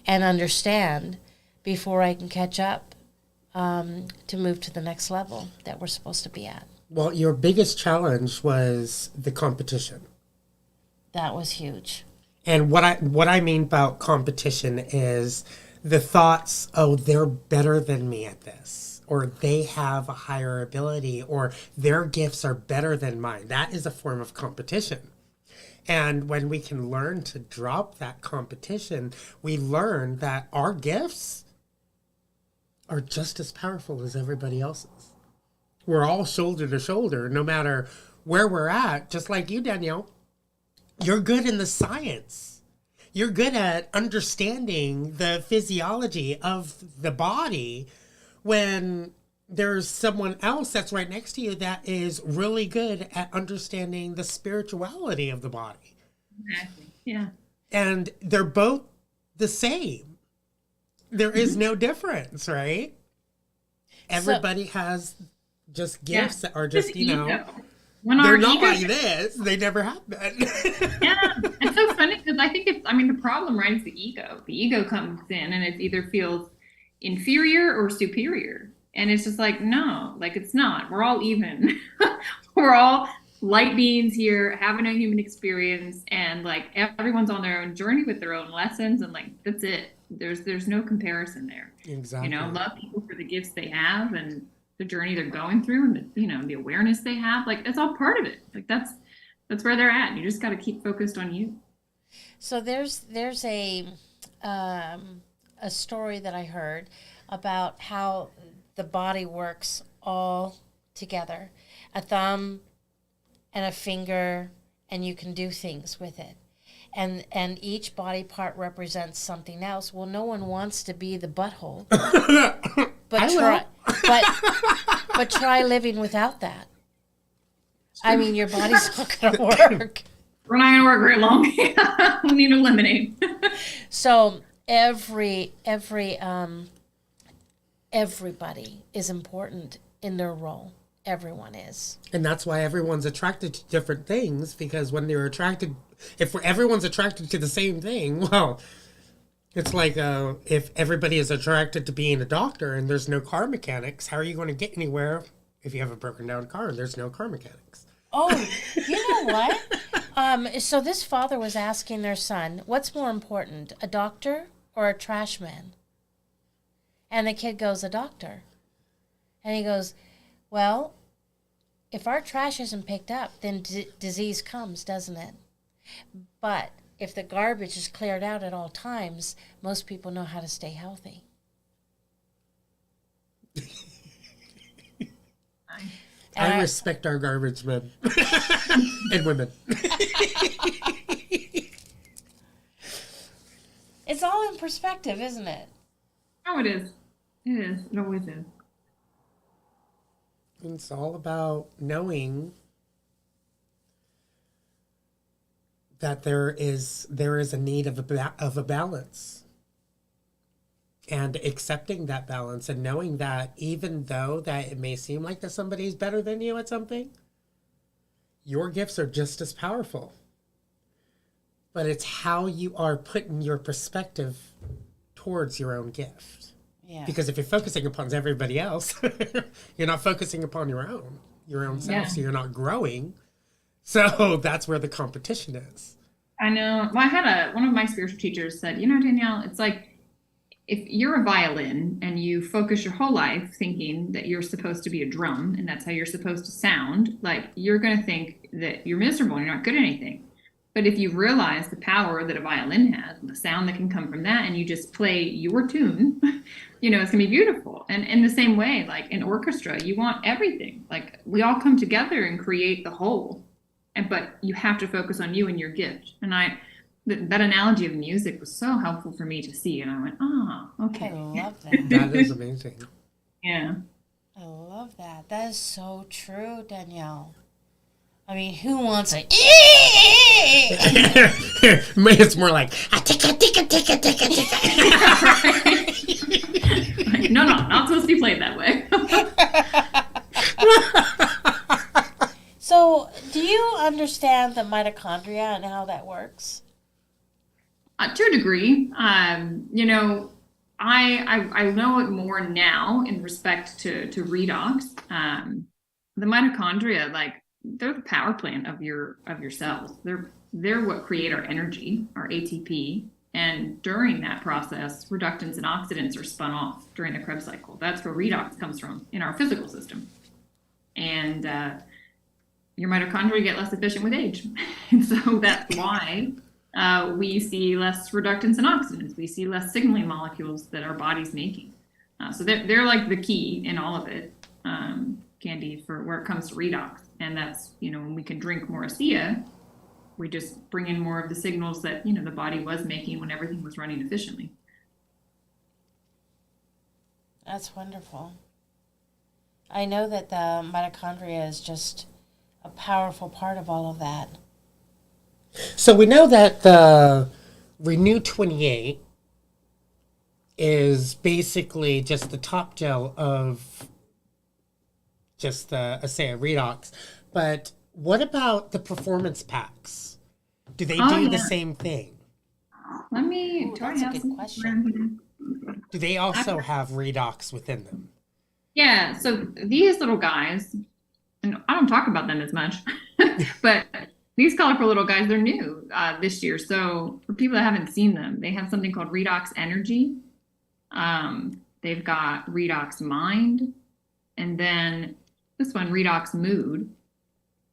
and understand before I can catch up to move to the next level that we're supposed to be at. Well, your biggest challenge was the competition. That was huge. And what I mean about competition is the thoughts, oh, they're better than me at this, or they have a higher ability, or their gifts are better than mine. That is a form of competition. And when we can learn to drop that competition, we learn that our gifts are just as powerful as everybody else's. We're all shoulder to shoulder, no matter where we're at. Just like you, Danielle, you're good in the science. You're good at understanding the physiology of the body, when there's someone else that's right next to you that is really good at understanding the spirituality of the body. Exactly. Yeah. And they're both the same. There is no difference, right? Everybody has just gifts that are just, when they're our not ego, like this. They never have been. yeah, it's so funny because I think the problem, right, is the ego. The ego comes in and it either feels inferior or superior. And it's just like, no, like it's not. We're all even. We're all light beings here having a human experience, and like everyone's on their own journey with their own lessons, and like that's it. There's no comparison there. Exactly. Love people for the gifts they have and the journey they're going through, and the awareness they have. Like it's all part of it. Like that's where they're at. You just got to keep focused on you. So there's a story that I heard about how the body works all together, a thumb and a finger, and you can do things with it. And each body part represents something else. Well, no one wants to be the butthole. But try living without that. I mean, your body's not going to work. We're not going to work very long. We need to eliminate. So everybody is important in their role. Everyone is. And that's why everyone's attracted to different things, because when they're attracted, everyone's attracted to the same thing, well, it's like if everybody is attracted to being a doctor and there's no car mechanics, how are you going to get anywhere if you have a broken down car and there's no car mechanics? Oh, you know what? So this father was asking their son, what's more important, a doctor or a trash man? And the kid goes, a doctor. And he goes, well, if our trash isn't picked up, then disease comes, doesn't it? But if the garbage is cleared out at all times, most people know how to stay healthy. I respect our garbage men and women. It's all in perspective, isn't it? Oh, it is. It is. It always is. It's all about knowing that there is a need of a balance, and accepting that balance, and knowing that even though that it may seem like that somebody's better than you at something, your gifts are just as powerful. But it's how you are putting your perspective towards your own gift. Yeah. Because if you're focusing upon everybody else, you're not focusing upon your own self, Yeah. so you're not growing. So that's where the competition is. I know. Well, I had one of my spiritual teachers said, Danielle, it's like if you're a violin and you focus your whole life thinking that you're supposed to be a drum and that's how you're supposed to sound, like you're going to think that you're miserable and you're not good at anything. But if you realize the power that a violin has and the sound that can come from that, and you just play your tune, it's going to be beautiful. And in the same way, like in orchestra, you want everything. Like we all come together and create the whole. But you have to focus on you and your gift. And that analogy of music was so helpful for me to see. And I went, okay. I love that. That is amazing. Yeah. I love that. That is so true, Danielle. I mean, who wants a... It's more like, No, not supposed to be played that way. So, do you understand the mitochondria and how that works? To a degree. I know it more now in respect to redox. The mitochondria, like, they're the power plant of your cells. They're what create our energy, our ATP. And during that process, reductants and oxidants are spun off during the Krebs cycle. That's where redox comes from in our physical system. And your mitochondria get less efficient with age. And so that's why we see less reductants and oxidants. We see less signaling molecules that our body's making. So they're like the key in all of it, Candy, for where it comes to redox. And that's, when we can drink more ASEA, we just bring in more of the signals that, the body was making when everything was running efficiently. That's wonderful. I know that the mitochondria is just a powerful part of all of that. So we know that the Renew 28 is basically just the top gel of just the ASEA redox. But what about the performance packs? Do they do the same thing? Let me. That's a good question. Do they also have redox within them? Yeah. So these little guys, and I don't talk about them as much, but these colorful little guys, they're new this year. So for people that haven't seen them, they have something called Redox Energy. They've got Redox Mind, and then this one, Redox Mood.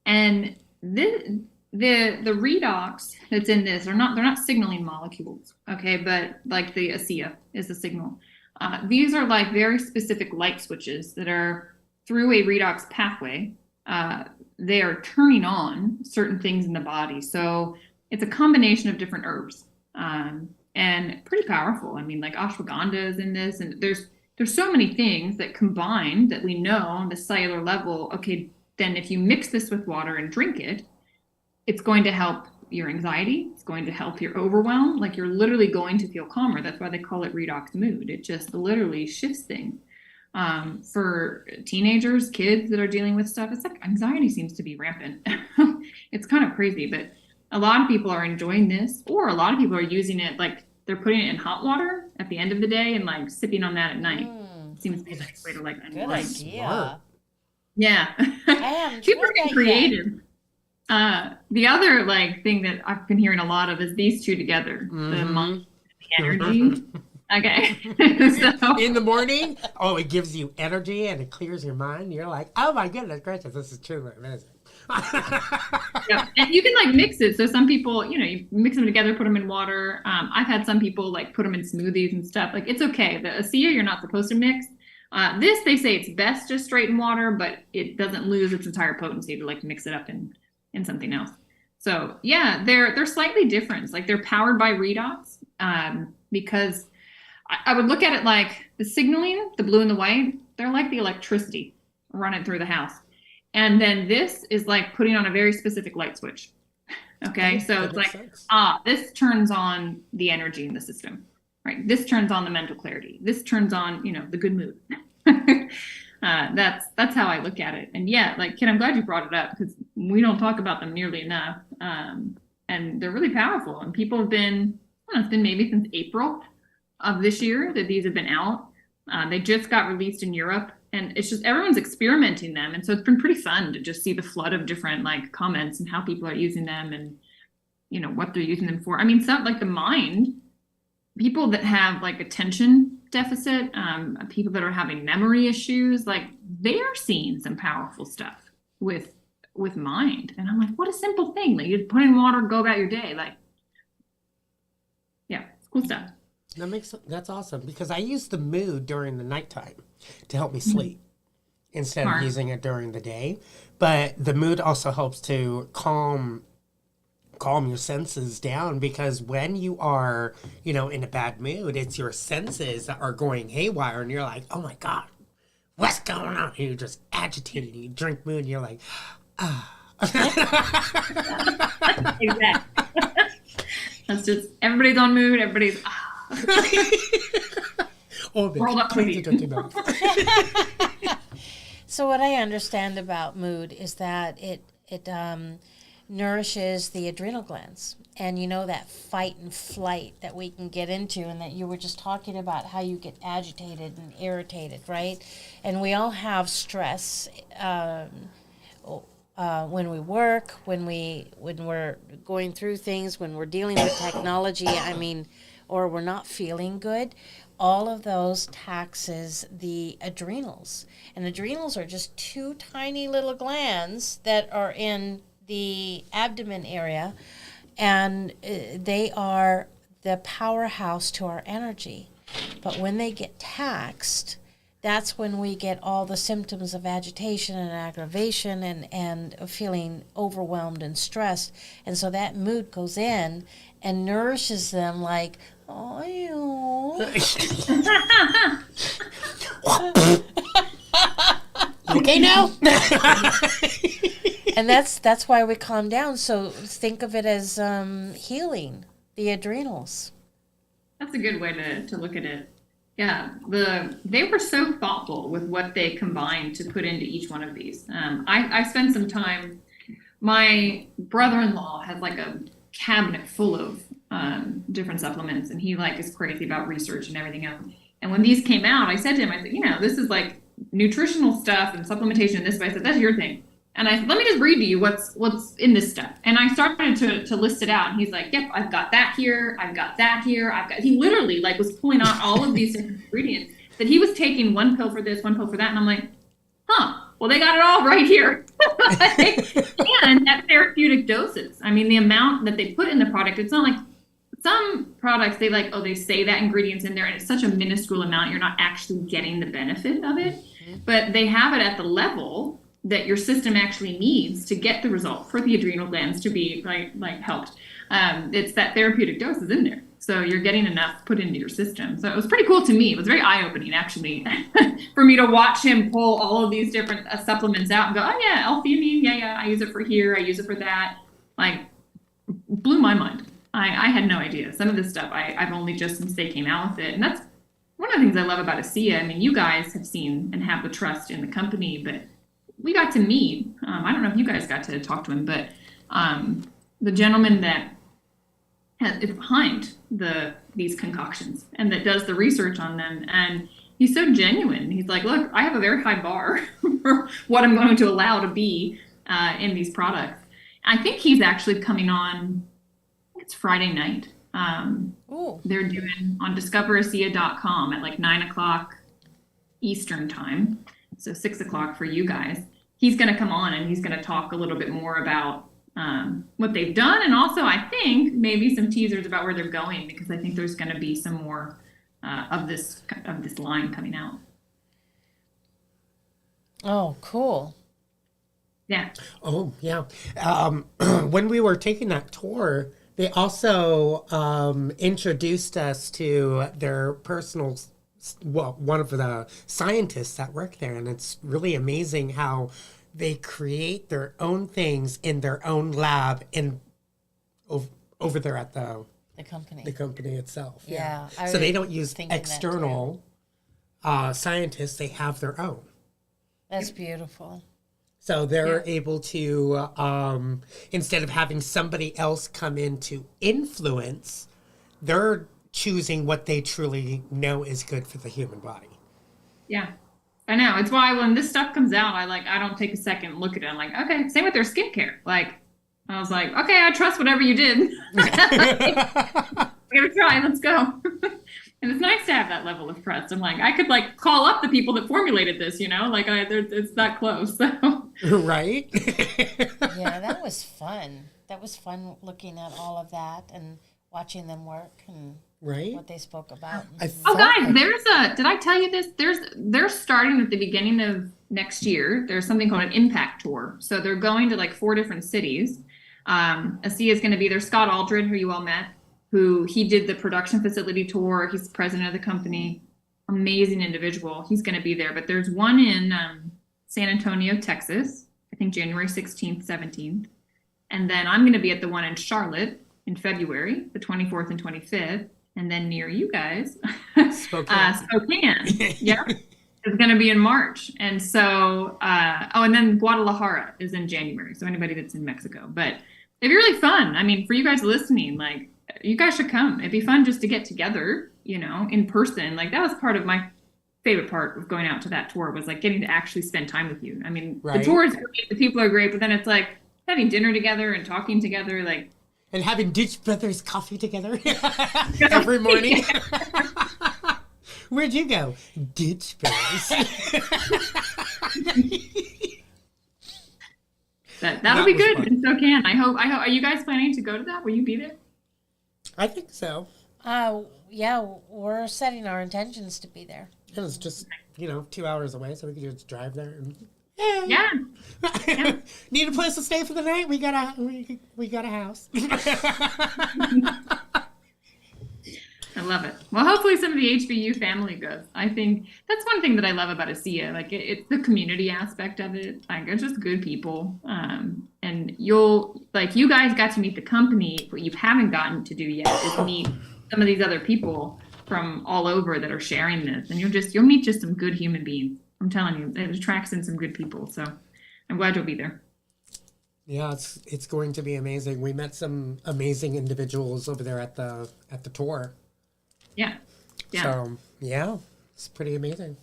And the redox that's in this they're not signaling molecules, okay, but like the ASEA is the signal. These are like very specific light switches that are through a redox pathway. They are turning on certain things in the body. So it's a combination of different herbs, and pretty powerful. I mean, like ashwagandha is in this, and there's so many things that combine that we know on the cellular level. Okay, then if you mix this with water and drink it, it's going to help your anxiety. It's going to help your overwhelm. Like, you're literally going to feel calmer. That's why they call it redox mood. It just literally shifts things. For teenagers, kids that are dealing with stuff, it's like anxiety seems to be rampant. It's kind of crazy, but a lot of people are enjoying this, or a lot of people are using it, like they're putting it in hot water at the end of the day and like sipping on that at night. Seems to be a nice way to like Good unwind. idea. Yeah. I haven't People are tried getting that yet. creative. The other like thing that I've been hearing a lot of is these two together, the mind and the energy. Okay. So, In the morning, it gives you energy and it clears your mind. You're like, oh my goodness gracious, this is truly amazing. yeah. And you can like mix it. So some people, you mix them together, put them in water. I've had some people like put them in smoothies and stuff. Like, it's okay. The ASEA, you're not supposed to mix. This, they say it's best just straight in water, but it doesn't lose its entire potency to like mix it up in something else. So yeah, they're slightly different. Like, they're powered by redox, because I would look at it like the signaling, the blue and the white, they're like the electricity running through the house. And then this is like putting on a very specific light switch. Okay. So it's like, sense. This turns on the energy in the system, right? This turns on the mental clarity. This turns on, the good mood. That's how I look at it. And yeah, like, Ken, I'm glad you brought it up, because we don't talk about them nearly enough. And they're really powerful. And people have been, it's been maybe since April of this year that these have been out. They just got released in Europe, and it's just everyone's experimenting them. And so it's been pretty fun to just see the flood of different like comments and how people are using them and, what they're using them for. I mean, some like the mind, people that have like attention deficit, people that are having memory issues, like they are seeing some powerful stuff with mind. And I'm like, what a simple thing. Like, you just put in water, go about your day. Like, yeah, it's cool stuff. That's awesome, because I use the mood during the nighttime to help me sleep instead Smart. of using it during the day. But the mood also helps to calm your senses down, because when you are, in a bad mood, it's your senses that are going haywire, and you're like, oh my God, what's going on? And you're just agitated, and you drink mood, and you're like, Exactly. That's just, everybody's on mood, everybody's Rolled up cleans it into mouth. So what I understand about mood is that it nourishes the adrenal glands, and that fight and flight that we can get into, and that you were just talking about how you get agitated and irritated, right? And we all have stress when we work, when we're going through things, when we're dealing with technology. I mean, or we're not feeling good, all of those taxes the adrenals. And adrenals are just two tiny little glands that are in the abdomen area, and they are the powerhouse to our energy. But when they get taxed, that's when we get all the symptoms of agitation and aggravation and feeling overwhelmed and stressed. And so that mood goes in and nourishes them like, oh, you. Okay now? And that's why we calm down. So think of it as healing the adrenals. That's a good way to look at it. Yeah, they were so thoughtful with what they combined to put into each one of these. I spent some time. My brother-in-law has like a cabinet full of different supplements, and he like is crazy about research and everything else. And when these came out, I said to him, I said, this is like nutritional stuff and supplementation and this. But I said, that's your thing. And I said, let me just read to you what's in this stuff. And I started to list it out. And he's like, yep, I've got that here. I've got that here. He literally like was pulling out all of these different ingredients that he was taking one pill for this, one pill for that. And I'm like, well, they got it all right here. And at therapeutic doses. I mean, the amount that they put in the product, it's not like some products, they say that ingredient's in there and it's such a minuscule amount, you're not actually getting the benefit of it. But they have it at the level that your system actually needs to get the result for the adrenal glands to be helped. It's that therapeutic dose is in there. So you're getting enough put into your system. So it was pretty cool to me. It was very eye-opening, actually, for me to watch him pull all of these different supplements out and go, oh, yeah, L-theanine, yeah, I use it for here, I use it for that. Like, blew my mind. I had no idea. Some of this stuff I've only just since they came out with it. And that's one of the things I love about ASEA. I mean, you guys have seen and have the trust in the company, but we got to meet. I don't know if you guys got to talk to him, but the gentleman that is behind these concoctions and that does the research on them, and he's so genuine. He's like, look, I have a very high bar for what I'm going to allow to be in these products. I think he's actually coming on. It's Friday night. They're doing on discoverasea.com at like 9:00 Eastern time, so 6:00 for you guys. He's going to come on and he's going to talk a little bit more about what they've done, and also I think maybe some teasers about where they're going, because I think there's going to be some more of this line coming out. Oh, cool. Yeah. Oh, yeah. When we were taking that tour, they also introduced us to their personal, one of the scientists that work there. And it's really amazing how they create their own things in their own lab over there at the company itself. Yeah. So they don't use external scientists. They have their own. That's beautiful. So they're able to, instead of having somebody else come in to influence, they're choosing what they truly know is good for the human body. Yeah, I know. It's why when this stuff comes out, I don't take a second and look at it. I'm like, okay, same with their skincare. Like, I was like, okay, I trust whatever you did. I gotta try, let's go. And it's nice to have that level of trust. I'm like, I could call up the people that formulated this, it's that close. So. Right? Yeah, that was fun. That was fun looking at all of that and watching them work and what they spoke about. Oh, guys, did I tell you this? They're starting at the beginning of next year. There's something called an impact tour. So they're going to 4 different cities. ASEA is going to be there. Scott Aldred, who you all met, he did the production facility tour. He's the president of the company. Amazing individual. He's going to be there. But there's one in San Antonio, Texas, I think January 16th, 17th. And then I'm going to be at the one in Charlotte in February, the 24th and 25th. And then near you guys, Spokane. Yeah. It's going to be in March. And so, and then Guadalajara is in January. So anybody that's in Mexico. But it'd be really fun. I mean, for you guys listening, you guys should come. It'd be fun just to get together, in person. That was part of my favorite part of going out to that tour was getting to actually spend time with you. I mean, The tour is great, the people are great, but then it's having dinner together and talking together. And having Ditch Brothers coffee together every morning. Where'd you go? Ditch Brothers. That'll be good. And so can. I hope. Are you guys planning to go to that? Will you be there? I think so. Yeah, we're setting our intentions to be there. It's just, 2 hours away, so we can just drive there. And, Yeah. Need a place to stay for the night? We got a house. I love it. Well, hopefully some of the HBU family goes. I think that's one thing that I love about ASEA. Like it's the community aspect of it. Like it's just good people. And you guys got to meet the company. What you haven't gotten to do yet is meet some of these other people from all over that are sharing this. And you'll meet just some good human beings. I'm telling you, it attracts in some good people. So I'm glad you'll be there. Yeah, it's going to be amazing. We met some amazing individuals over there at the tour. Yeah. So yeah, it's pretty amazing.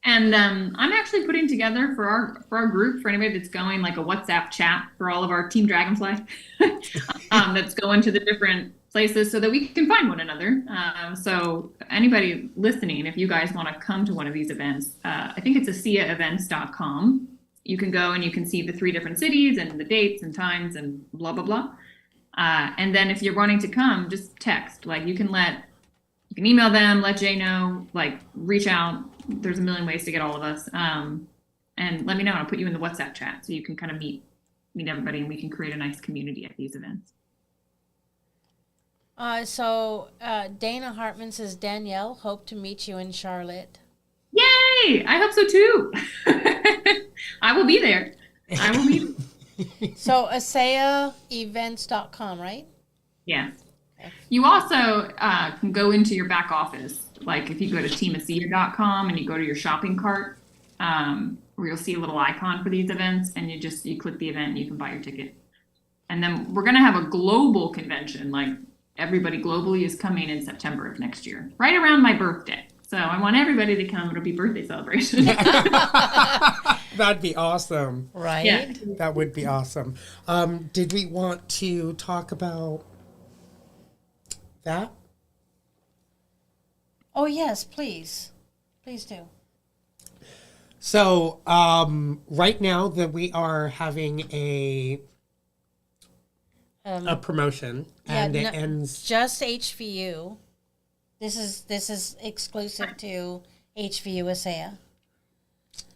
And I'm actually putting together for our group, for anybody that's going, like a WhatsApp chat for all of our Team Dragonfly that's going to the different places so that we can find one another. So anybody listening, if you guys want to come to one of these events, I think it's ASEAEvents.com. You can go and you can see the 3 different cities and the dates and times and blah, blah, blah. And then if you're wanting to come, just text. Like you can email them, let Jay know, like reach out. There's a million ways to get all of us. And let me know. I'll put you in the WhatsApp chat so you can kind of meet everybody and we can create a nice community at these events. Dana Hartman says, Danielle, hope to meet you in Charlotte. Yay! I hope so too. I will be there. I will be. So ASEAEvents.com, right? Yes. You also can go into your back office. Like if you go to teamasea.com and you go to your shopping cart, where you'll see a little icon for these events, and you click the event and you can buy your ticket. And then we're going to have a global convention. Like everybody globally is coming in September of next year, right around my birthday. So I want everybody to come. It'll be birthday celebration. That'd be awesome. Right? Yeah. That would be awesome. Did we want to talk about that? Oh, yes, please. Please do. So, right now that we are having a promotion, and it ends just HVU. This is exclusive to HVU ASEA.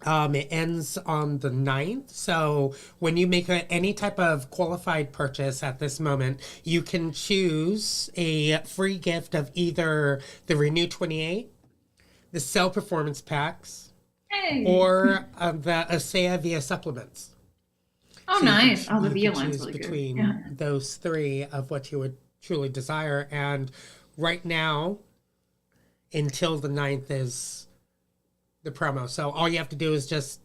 It ends on the 9th. So when you make any type of qualified purchase at this moment, you can choose a free gift of either the Renew 28, the Cell Performance Packs, or the ASEA Via Supplements. Oh, So nice. you The can Via choose one's really between good. those 3 of what you would truly desire. And right now, until the 9th is the promo. So all you have to do is just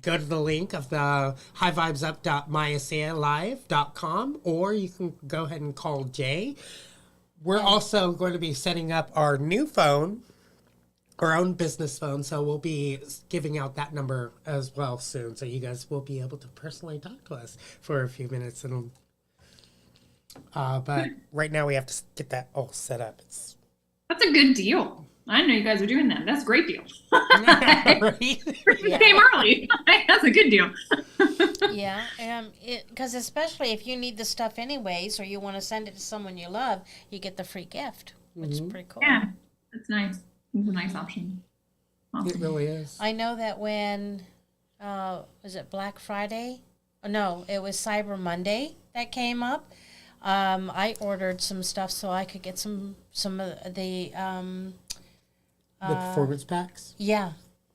go to the link of the highvibesup.myasealive.com, or you can go ahead and call Jay. We're also going to be setting up our new phone, our own business phone, so we'll be giving out that number as well soon, so you guys will be able to personally talk to us for a few minutes. But right now we have to get that all set up. That's a good deal. I didn't know you guys were doing that. That's a great deal. Right? You came early. That's a good deal. Yeah, because especially if you need the stuff anyways, or you want to send it to someone you love, you get the free gift, which is pretty cool. Yeah, that's nice. It's a nice option. Awesome. It really is. I know that when, was it Black Friday? Oh, no, it was Cyber Monday that came up. I ordered some stuff so I could get some of the performance packs? Yeah,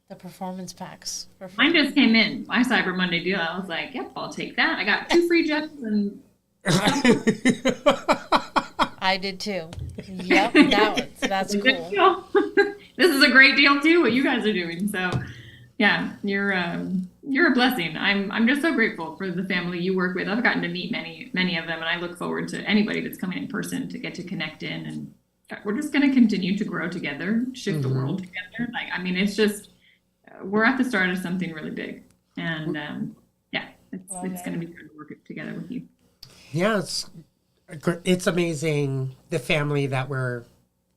the performance packs. Mine just came in. My Cyber Monday deal. I was like, yep, I'll take that. I got 2 free jets and I did too. Yep, that's a good cool. deal. This is a great deal too, what you guys are doing. So yeah, you're a blessing. I'm just so grateful for the family you work with. I've gotten to meet many of them, and I look forward to anybody that's coming in person to get to connect in, and we're just going to continue to grow together, shift the world together. Like, I mean, it's just, we're at the start of something really big, and yeah, it's going to be good to work together with you. Yeah, It's amazing the family that we're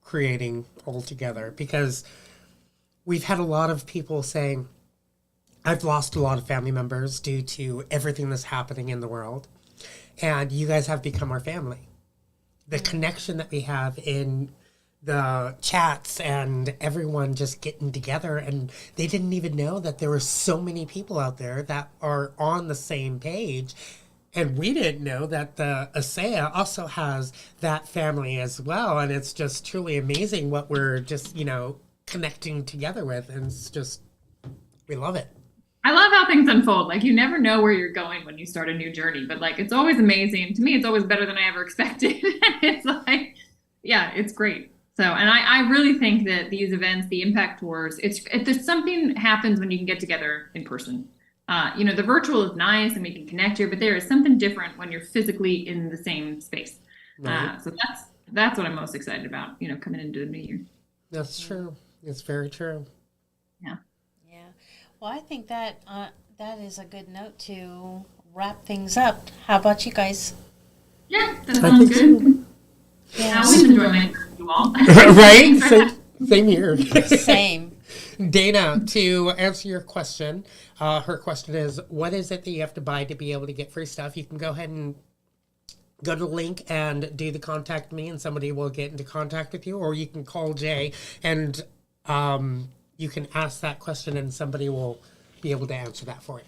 creating all together, because we've had a lot of people saying, I've lost a lot of family members due to everything that's happening in the world, and you guys have become our family. The connection that we have in the chats and everyone just getting together, and they didn't even know that there were so many people out there that are on the same page. And we didn't know that the ASEA also has that family as well. And it's just truly amazing what we're just, connecting together with. And it's just, we love it. I love how things unfold. Like, you never know where you're going when you start a new journey, but like, it's always amazing. To me, it's always better than I ever expected. It's like, yeah, it's great. So, and I really think that these events, the impact tours, if there's something happens when you can get together in person. The virtual is nice and we can connect here, but there is something different when you're physically in the same space. Right. So that's what I'm most excited about, coming into the new year. That's true. It's very true. Yeah. Yeah. Well, I think that that is a good note to wrap things up. How about you guys? Yeah, that sounds good. Yeah. I always enjoy my time with you all. Right? Same here. Same. Dana, to answer your question, her question is, what is it that you have to buy to be able to get free stuff? You can go ahead and go to the link and do the contact me, and somebody will get into contact with you, or you can call Jay and you can ask that question and somebody will be able to answer that for you.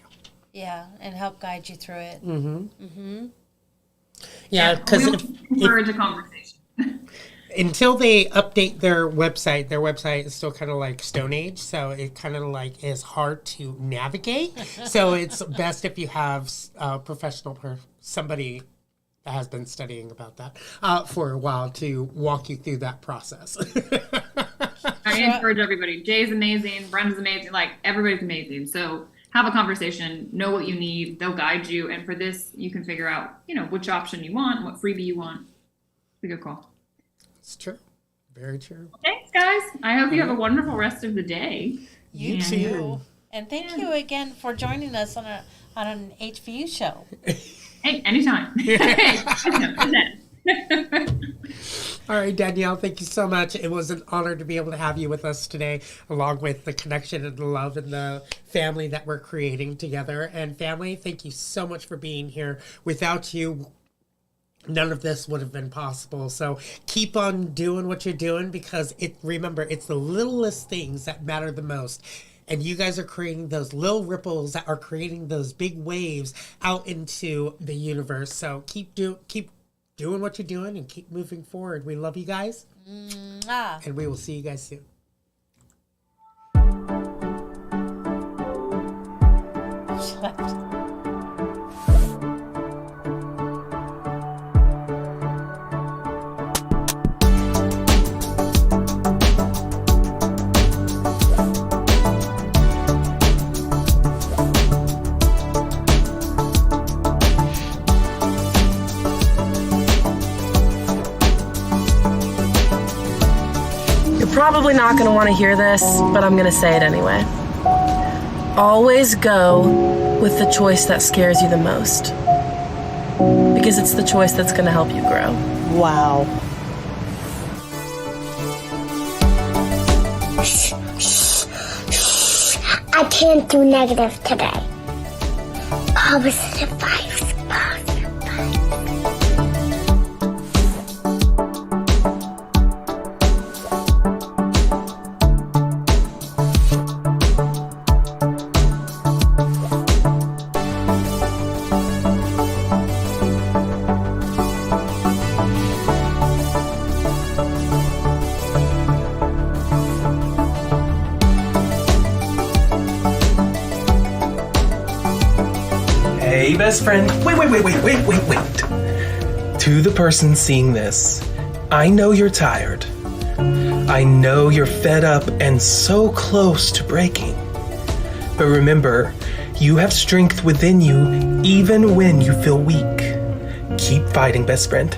Yeah, and help guide you through it. Mm-hmm. Mm-hmm. Yeah, because we'll encourage a conversation. Until they update their website is still kind of like Stone Age, so it kind of like is hard to navigate. So it's best if you have a professional somebody that has been studying about that for a while to walk you through that process. I encourage everybody. Jay's amazing. Brenda's amazing. Like, everybody's amazing. So have a conversation, know what you need. They'll guide you. And for this, you can figure out, which option you want, what freebie you want. It's a good call. It's true. Very true. Thanks, guys. I hope you have a wonderful rest of the day. You too. And thank you again for joining us on an HVU show. Hey, anytime. All right, Danielle, thank you so much. It was an honor to be able to have you with us today, along with the connection and the love and the family that we're creating together. And family, thank you so much for being here. Without you, none of this would have been possible. So keep on doing what you're doing, because remember, it's the littlest things that matter the most. And you guys are creating those little ripples that are creating those big waves out into the universe. So keep doing what you're doing and keep moving forward. We love you guys. And we will see you guys soon. Probably not going to want to hear this, but I'm going to say it anyway. Always go with the choice that scares you the most, because it's the choice that's going to help you grow. Wow. I can't do negative today. Positive vibes. Hey, best friend. Wait. To the person seeing this, I know you're tired. I know you're fed up and so close to breaking. But remember, you have strength within you even when you feel weak. Keep fighting, best friend.